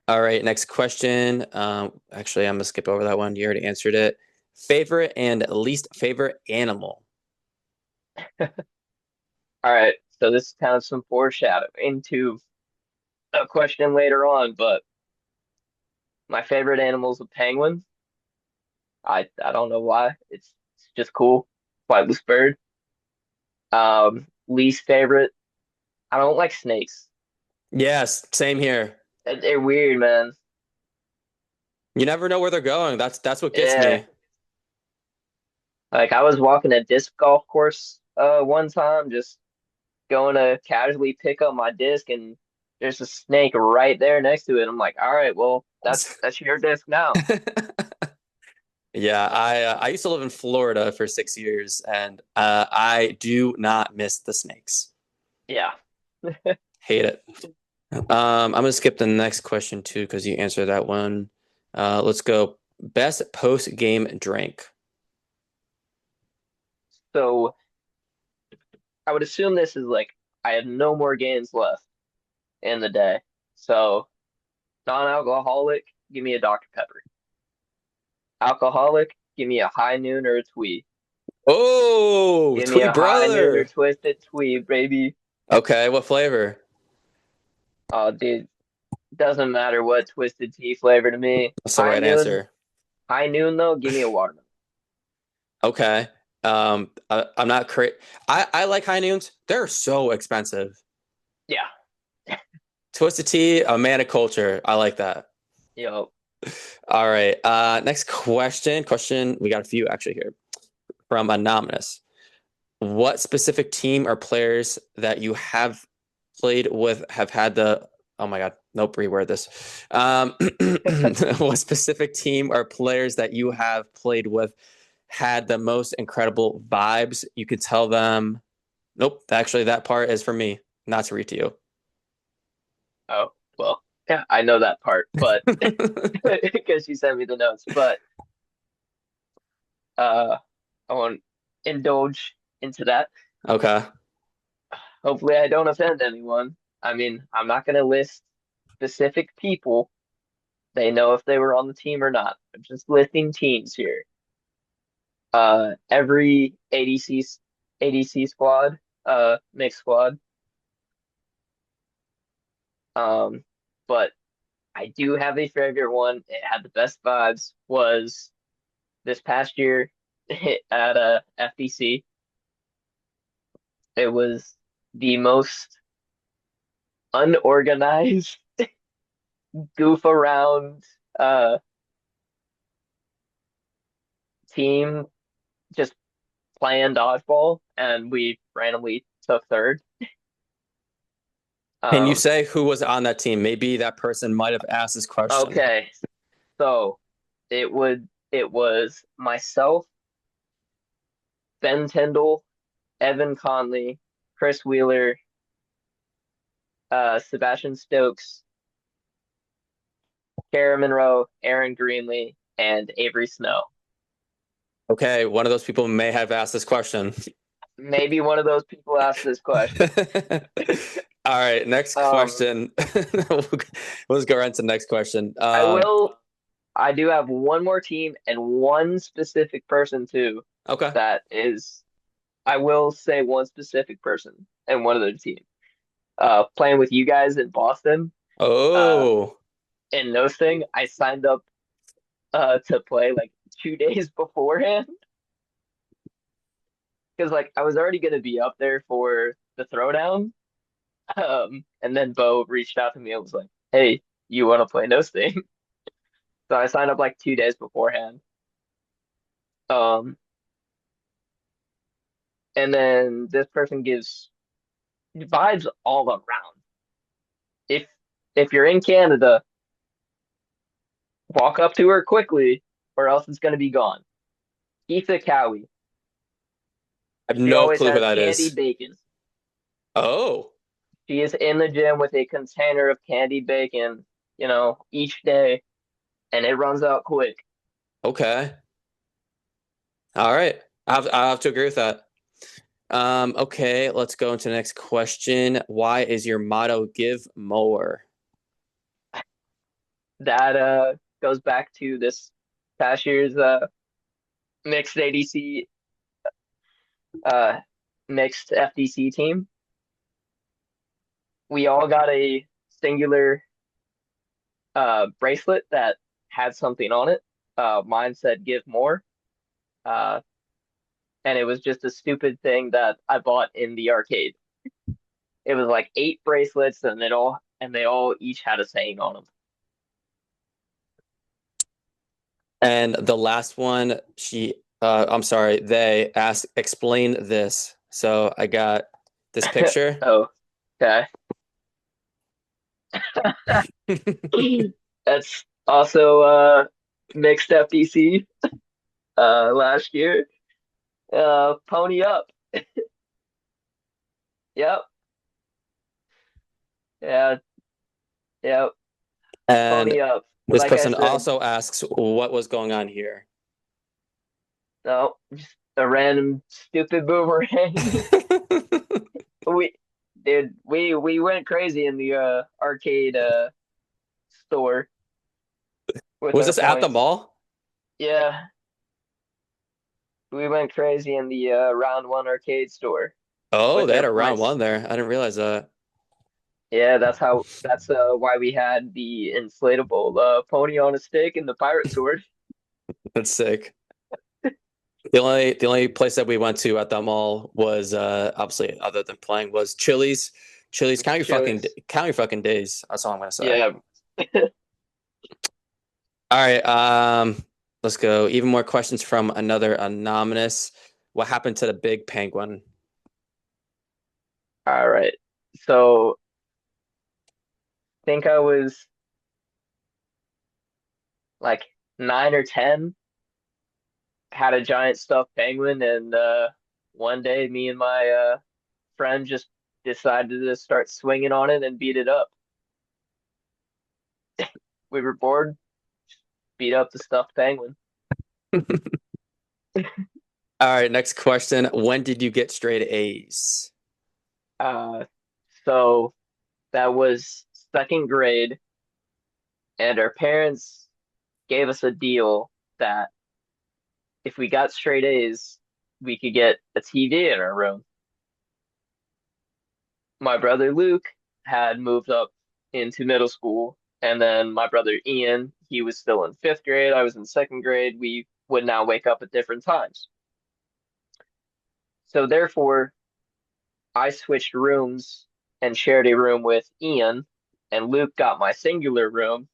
All right, next question. Actually, I'm gonna skip over that one. You already answered it. Favorite and least favorite animal. All right, so this is kind of some foreshadow into a question later on, but my favorite animal is a penguin. I don't know why. It's just cool. Flightless bird. Least favorite. I don't like snakes. Yes, same here. They're weird, man. You never know where they're going. That's what gets Yeah. me. Like I was walking a disc golf course one time, just going to casually pick up my disc and there's a snake right there next to it. I'm like, all right, well, that's your disc now. Yeah, I used to live in Florida for 6 years, and I do not miss the snakes. Yeah. Hate it. I'm gonna skip the next question too because you answered that one. Let's go best post game drink. So I would assume this is like I have no more games left in the day. So non-alcoholic, give me a Dr. Pepper. Alcoholic, give me a high noon or a twee. Oh, Give me Twee a high noon or brother. twisted twee, baby. Okay, what flavor? Oh, dude, doesn't matter what twisted tea flavor to me. That's the right answer. High noon though, give me a watermelon. Okay. I'm not cra I like high noons. They're so expensive. Yeah, Twisted tea, a man of culture. I like that. yo, All right. Next question. We got a few actually here from Anonymous. What specific team or players that you have played with have had the oh my god, nope, reword this. What specific team or players that you have played with had the most incredible vibes? You could tell them, nope, actually that part is for me, not to read to you. oh well, yeah, I know that part, but because she sent me the notes, but uh, I won't indulge into that. Okay. Hopefully, I don't offend anyone. I mean, I'm not gonna list specific people. They know if they were on the team or not. I'm just listing teams here. Every ADC squad, mixed squad. Um, but I do have a favorite one. It had the best vibes. Was this past year at FDC. It was the most unorganized, goof around team, just playing dodgeball, and we randomly took third. Can you Um, say who was on that team? Maybe that person might have asked this question. okay, so it was myself, Ben Tyndall, Evan Conley, Chris Wheeler, Sebastian Stokes, Kara Monroe, Aaron Greenlee, and Avery Snow. Okay, one of those people may have asked this question. Maybe one of those people asked this question. All right, next Um, question. Let's go right to the next question. I will. I do have one more team and one specific person too. Okay. That is, I will say one specific person and one other team. Playing with you guys in Boston. Uh, Oh, in those thing, I signed up to play like 2 days beforehand because like I was already gonna be up there for the throwdown. And then Bo reached out to me and was like, "Hey, you want to play those thing?" So I signed up like 2 days beforehand. Um, and then this person gives vibes all around. If if you're in Canada, walk up to her quickly, or else it's gonna be gone. Etha Cowie. I have She no always clue who has that candied is. bacon. Oh, She is in the gym with a container of candied bacon, each day, and it runs out quick. okay. All right. I have to agree with that. Okay, let's go into the next question. Why is your motto give more? That goes back to this past year's mixed ADC uh mixed FDC team. We all got a singular bracelet that had something on it. Mine said give more. Uh and it was just a stupid thing that I bought in the arcade. It was like 8 bracelets and they all each had a saying on them. And the last one, I'm sorry, they asked, explain this. So I got this picture. Oh, okay. That's also mixed FDC last year. Pony up. Yep. Yeah, yeah. And Pony up. this Like I person said, also asks what was going on here. no, just a random stupid boomerang. We we went crazy in the arcade store with Was our this at the points. mall? Yeah, we went crazy in the round one arcade store Oh, with they had our a round points. one there. I didn't realize that. Yeah, that's why we had the inflatable pony on a stick and the pirate sword. That's sick. The only place that we went to at that mall was obviously other than playing was Chili's. Chili's, Chili's. count your fucking days. That's all I'm gonna say. Yeah. All right, let's go. Even more questions from another anonymous. What happened to the big penguin? All right. So think I was like 9 or 10, had a giant stuffed penguin, and one day me and my friend just decided to start swinging on it and beat it up. We were bored, beat up the stuffed penguin. All right, next question. When did you get straight A's? Uh, so that was second grade, and our parents gave us a deal that if we got straight A's, we could get a TV in our room. My brother Luke had moved up into middle school, and then my brother Ian, he was still in fifth grade. I was in second grade. We would now wake up at different times. So therefore, I switched rooms and shared a room with Ian, and Luke got my singular room.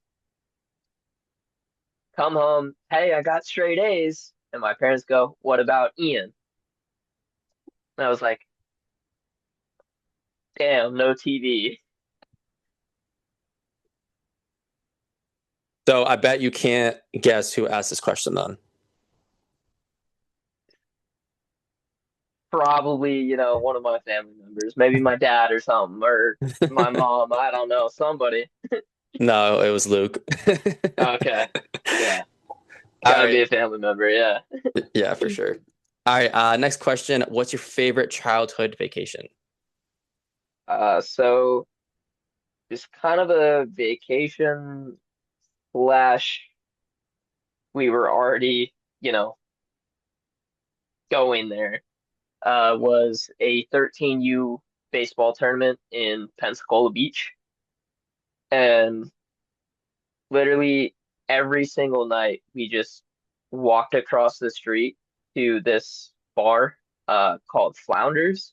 Come home, hey, I got straight A's. And my parents go, what about Ian? And I was like, damn, no TV. So I bet you can't guess who asked this question then. Probably, one of my family members, maybe my dad or something, or my mom. I don't know, somebody. No, it was Luke. Okay. Yeah. All Gotta right. be a family member. Yeah. Yeah, for sure. All right. Next question. What's your favorite childhood vacation? So it's kind of a vacation slash we were already, you know, going there. Was a 13U baseball tournament in Pensacola Beach. And literally every single night we just walked across the street to this bar called Flounders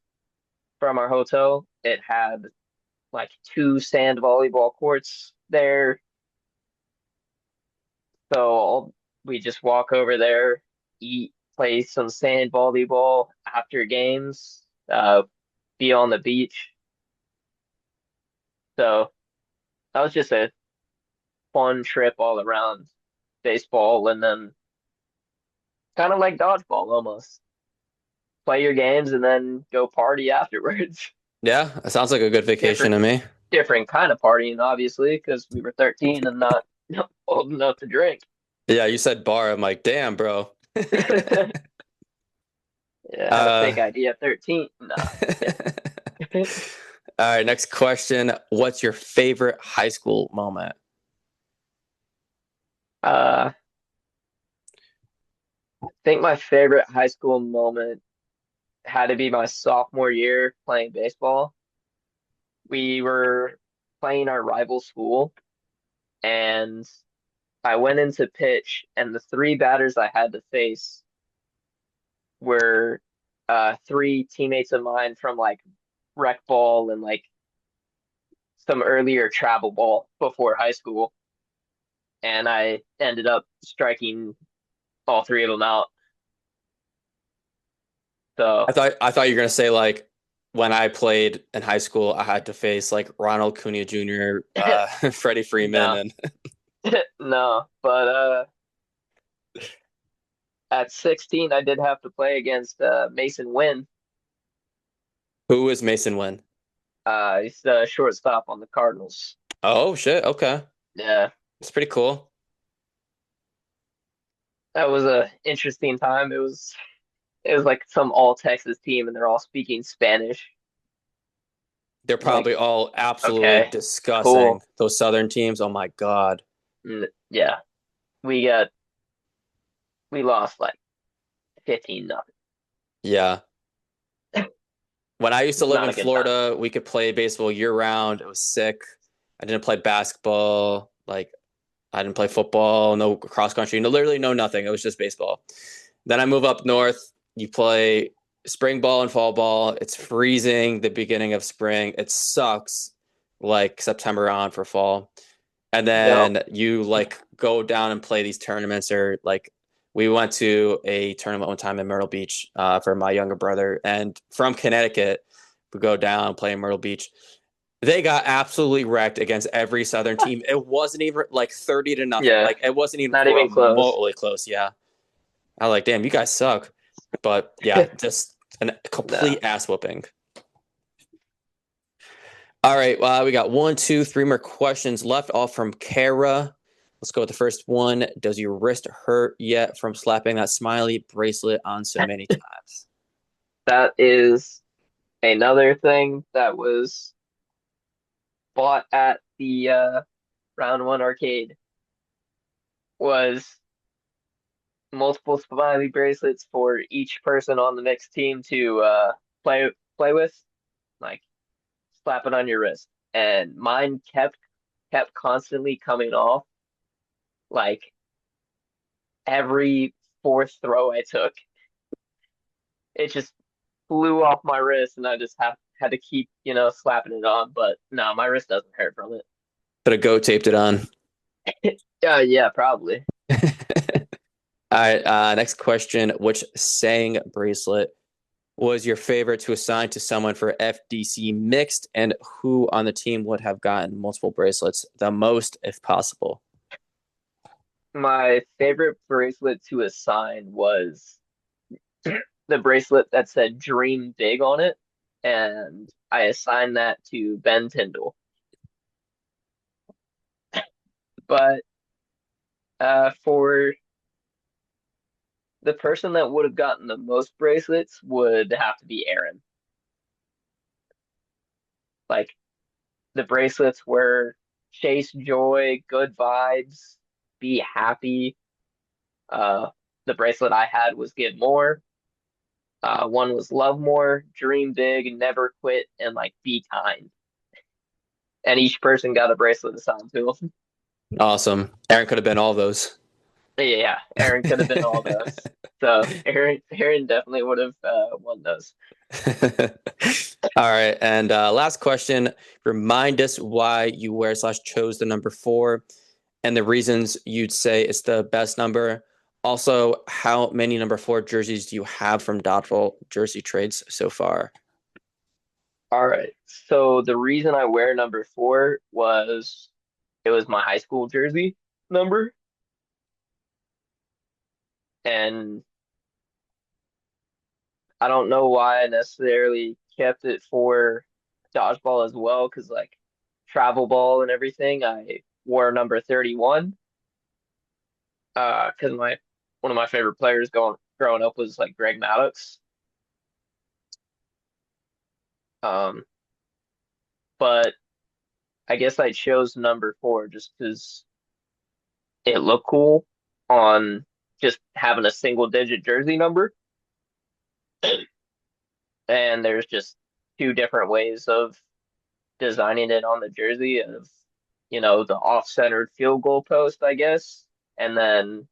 from our hotel. It had like two sand volleyball courts there. So we just walk over there, eat, play some sand volleyball after games, be on the beach. So that was just a fun trip all around baseball, and then kind of like dodgeball almost. Play your games and then go party afterwards. Yeah, it sounds like a good vacation Different to me. different kind of partying, obviously, because we were 13 and not old enough to drink. Yeah, you said bar. I'm like, damn, bro. Yeah, I had a uh, fake ID at 13. Nah, just kidding. all right, next question. What's your favorite high school moment? I think my favorite high school moment had to be my sophomore year playing baseball. We were playing our rival school, and I went into pitch, and the three batters I had to face were three teammates of mine from like rec ball and like some earlier travel ball before high school. And I ended up striking all three of them out. So, I thought you were gonna say like when I played in high school, I had to face like Ronald Cunha Jr., Freddie Freeman, no, and no. But at 16, I did have to play against Mason Wynn. who was Mason Wynn? He's the shortstop on the Cardinals. Oh shit. Okay, Yeah, it's pretty cool. that was a interesting time. It was like some all Texas team, and they're all speaking Spanish. They're Like, probably all absolutely okay, disgusting. cool. Those Southern teams. Oh my God. Yeah, we got we lost like 15-0. Yeah. When I used to It's live not in a good time. Florida, we could play baseball year round. It was sick. I didn't play basketball. Like I didn't play football, no cross country, no literally no nothing. It was just baseball. Then I move up north. You play spring ball and fall ball. It's freezing the beginning of spring. It sucks like September on for fall. And Yep. then you like go down and play these tournaments or like we went to a tournament one time in Myrtle Beach for my younger brother and from Connecticut we go down and play in Myrtle Beach. They got absolutely wrecked against every Southern team. It wasn't even like 30-0. Yeah, Like it wasn't even not even close. remotely close. Yeah. I was like, damn, you guys suck. But yeah, just a No. complete ass whooping. All right, we got one, two, three more questions left, all from Kara. Let's go with the first one. Does your wrist hurt yet from slapping that smiley bracelet on so many times? That is another thing that was bought at the Round One arcade was multiple smiley bracelets for each person on the next team to play with, like slap it on your wrist. And mine kept constantly coming off, like every fourth throw I took. It just flew off my wrist, and I just had to keep slapping it on. But no, my wrist doesn't hurt from it. Could have goat taped it on. Yeah, probably. All right, next question. Which saying bracelet was your favorite to assign to someone for FDC mixed, and who on the team would have gotten multiple bracelets the most if possible? My favorite bracelet to assign was the bracelet that said "Dream Big" on it, and I assigned that to Ben Tyndall. But for the person that would have gotten the most bracelets would have to be Aaron. Like the bracelets were chase joy, good vibes, be happy. Uh, the bracelet I had was give more. One was love more, dream big, never quit, and like be kind. And each person got a bracelet assigned to them. Awesome. Aaron could have been all those. Yeah, Aaron could have been all those. So Aaron definitely would have won those. All right. And last question. Remind us why you wear slash chose the number four and the reasons you'd say it's the best number. Also, how many number four jerseys do you have from Dodgeball jersey trades so far? All right. So the reason I wear number four was it was my high school jersey number, and I don't know why I necessarily kept it for dodgeball as well, because like travel ball and everything, I wore number 31. Because my one of my favorite players going growing up was like Greg Maddux. Um, but I guess I chose number four just because it looked cool on just having a single digit jersey number. And there's just two different ways of designing it on the jersey of, the off-centered field goal post, I guess, and then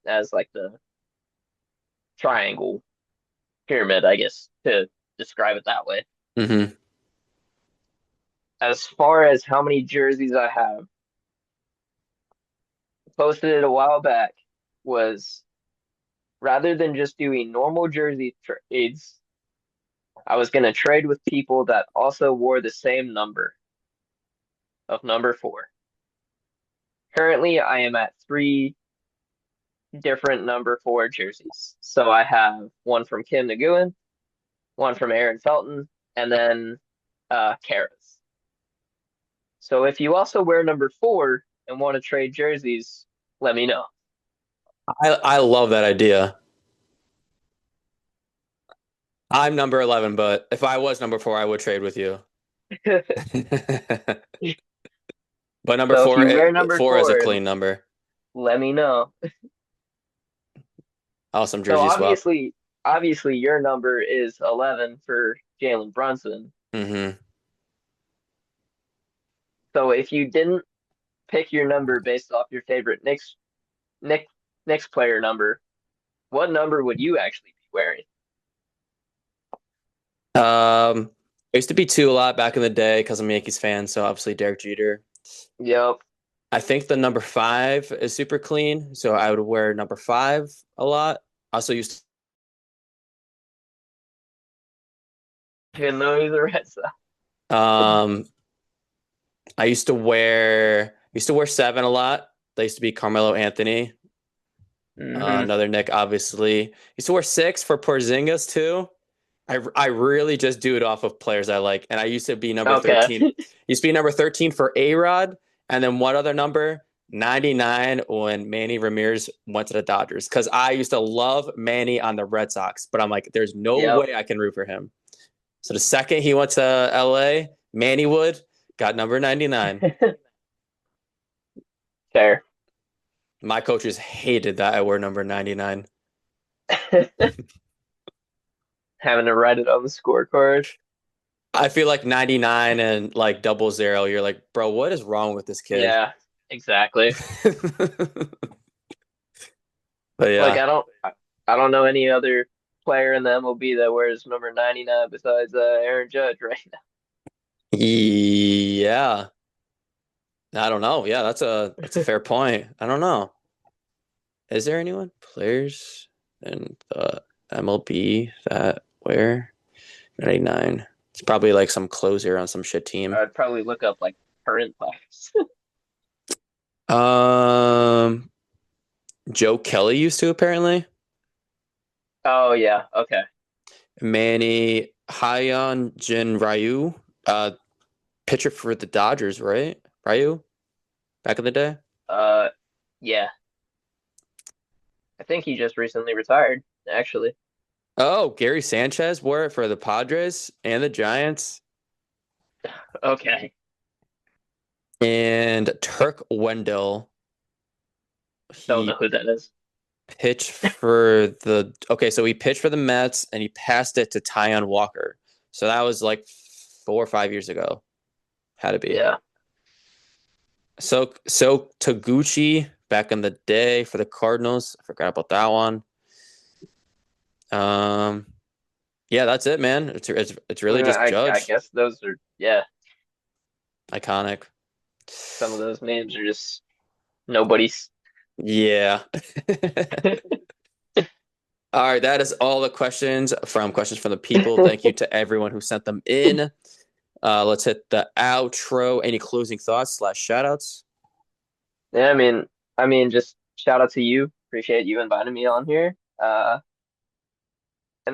as like the triangle pyramid, I guess, to describe it that way. Mm-hmm. As far as how many jerseys I have, posted it a while back, was rather than just doing normal jersey trades, I was going to trade with people that also wore the same number of number four. Currently, I am at three different number four jerseys. So I have one from Kim Nguyen, one from Aaron Felton, and then Karas. So if you also wear number 4 and want to trade jerseys, let me know. I love that idea. I'm number 11, but if I was number 4, I would trade with you. But number So if four, you wear number 4 is a 4 and clean number. let me know. Awesome So jersey swap. obviously your number is 11 for Jalen Brunson. Hmm. So if you didn't pick your number based off your favorite Knicks Knicks player number, what number would you actually be wearing? I used to be 2 a lot back in the day because I'm a Yankees fan, so obviously Derek Jeter. Yep. I think the number 5 is super clean, so I would wear number 5 a lot. Also used Even though he's a Red Sox. um I used to wear 7 a lot. That used to be Carmelo Anthony. Hmm. Another Nick, obviously. Used to wear 6 for Porzingis too. I really just do it off of players I like. And I used to be number Okay. 13. Used to be number 13 for A-Rod. And then what other number? 99 when Manny Ramirez went to the Dodgers. Because I used to love Manny on the Red Sox. But I'm like, there's no Yep. way I can root for him. So the second he went to LA, Manny Wood got number 99. Fair. My coaches hated that I wore number 99. Having to write it on the scorecard. I feel like 99 and like 00, you're like, bro, what is wrong with this kid? Yeah, exactly. But Like yeah. I don't know any other player in the MLB that wears number 99 besides Aaron Judge right now. Yeah. I don't know. Yeah, that's a fair point. I don't know. Is there anyone players in the MLB that wear 99? It's probably like some closer on some shit team. I'd probably look up like current players. Um, Joe Kelly used to apparently. Oh yeah, okay. Manny Hyon Jin Ryu, pitcher for the Dodgers, right? Ryu back in the day. Uh yeah. I think he just recently retired, actually. Oh, Gary Sanchez wore it for the Padres and the Giants. Okay. And Turk Wendell, Don't know he who that is. pitched for the okay, so he pitched for the Mets and he passed it to Tyon Walker. So that was like 4 or 5 years ago. Had to be. Yeah. So Taguchi back in the day for the Cardinals. I forgot about that one. Um, yeah, that's it, man. It's really just I Judge. guess those are yeah, Iconic. some of those names are just nobody's. Yeah. All right, that is all the questions from the people. Thank you to everyone who sent them in. Let's hit the outro. Any closing thoughts slash shout outs? Yeah, just shout out to you. Appreciate you inviting me on here. And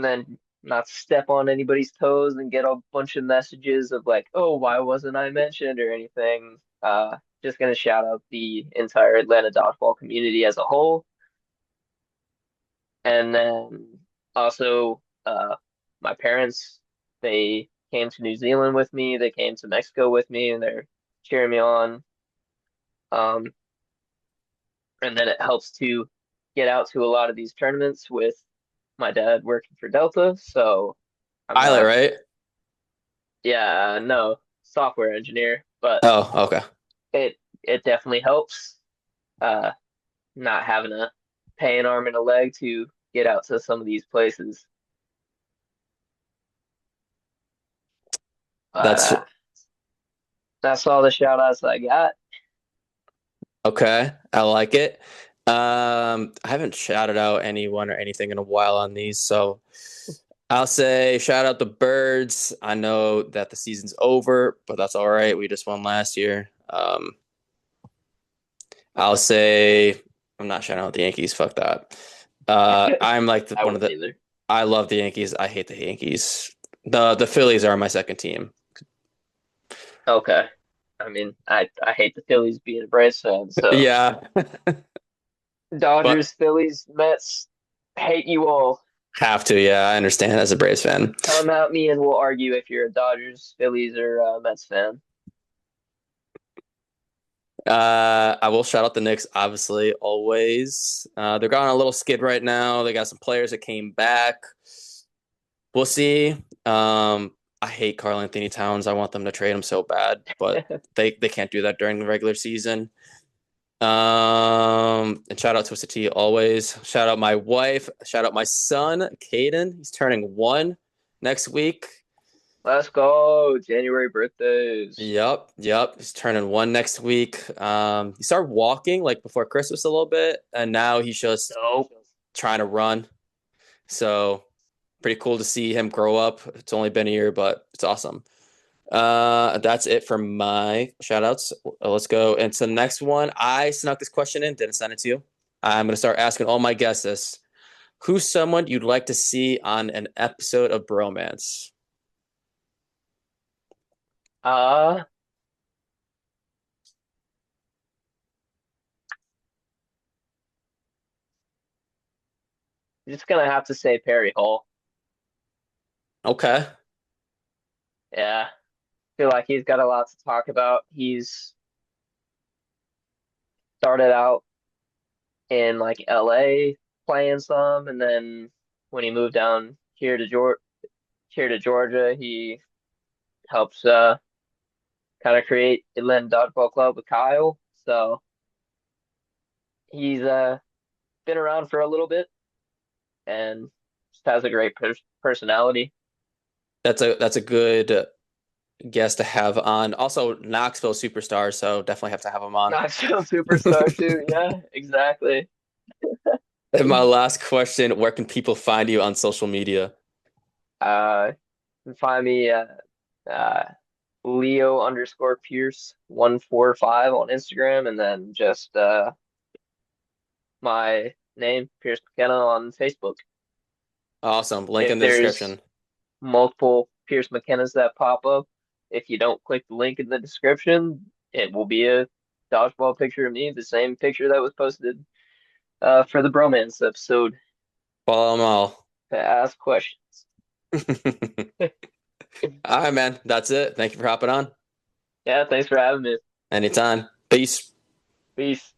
then not step on anybody's toes and get a bunch of messages of like, oh, why wasn't I mentioned or anything. Just gonna shout out the entire Atlanta dodgeball community as a whole. And then also my parents, they came to New Zealand with me, they came to Mexico with me, and they're cheering me on. Um, and then it helps to get out to a lot of these tournaments with my dad working for Delta. So I'm Pilot, not, right? yeah, no, software engineer, but Oh, okay. it definitely helps uh not having to pay an arm and a leg to get out to some of these places. But That's that's all the shout outs I got. okay. I like it. I haven't shouted out anyone or anything in a while on these, so I'll say shout out the birds. I know that the season's over, but that's all right. We just won last year. I'll say I'm not shouting out the Yankees. Fuck that. I'm like I one of wouldn't the. either. I love the Yankees. I hate the Yankees. The Phillies are my second team. Okay. I mean, I hate the Phillies being a Braves fan, so Yeah, but Dodgers, Phillies, Mets, hate you all. have to. Yeah, I understand as a Braves fan. Come at me and we'll argue if you're a Dodgers, Phillies, or Mets fan. I will shout out the Knicks, obviously, always. They're going on a little skid right now. They got some players that came back. We'll see. I hate Karl Anthony Towns. I want them to trade him so bad, but they can't do that during the regular season. And shout out Twisted Tea always. Shout out my wife. Shout out my son, Caden. He's turning 1 next week. Let's go. January birthdays. Yep. He's turning 1 next week. He started walking like before Christmas a little bit, and now he's just Dope. trying to run. So pretty cool to see him grow up. It's only been a year, but it's awesome. That's it for my shout outs. Let's go into the next one. I snuck this question in, didn't send it to you. I'm going to start asking all my guests this. Who's someone you'd like to see on an episode of Bromance? Uh, just gonna have to say Perry Hall. Okay. Yeah, feel like he's got a lot to talk about. He's started out in like LA playing some, and then when he moved down here to Georgia, he helps kind of create Atlanta Dodgeball Club with Kyle. So he's been around for a little bit and just has a great personality. That's a good guest to have on. Also, Knoxville superstar, so definitely have to have him on. Not still superstar too. Yeah, exactly. And my last question, where can people find you on social media? You can find me uh, Leo underscore Pierce 145 on Instagram, and then just my name Pierce McKenna on Facebook. Awesome. Link If in the there's description. multiple Pierce McKennas that pop up, if you don't click the link in the description, it will be a dodgeball picture of me, the same picture that was posted for the bromance episode Follow them all. to ask questions. All right, man. That's it. Thank you for hopping on. Yeah, thanks for having me. Anytime. Peace. Peace.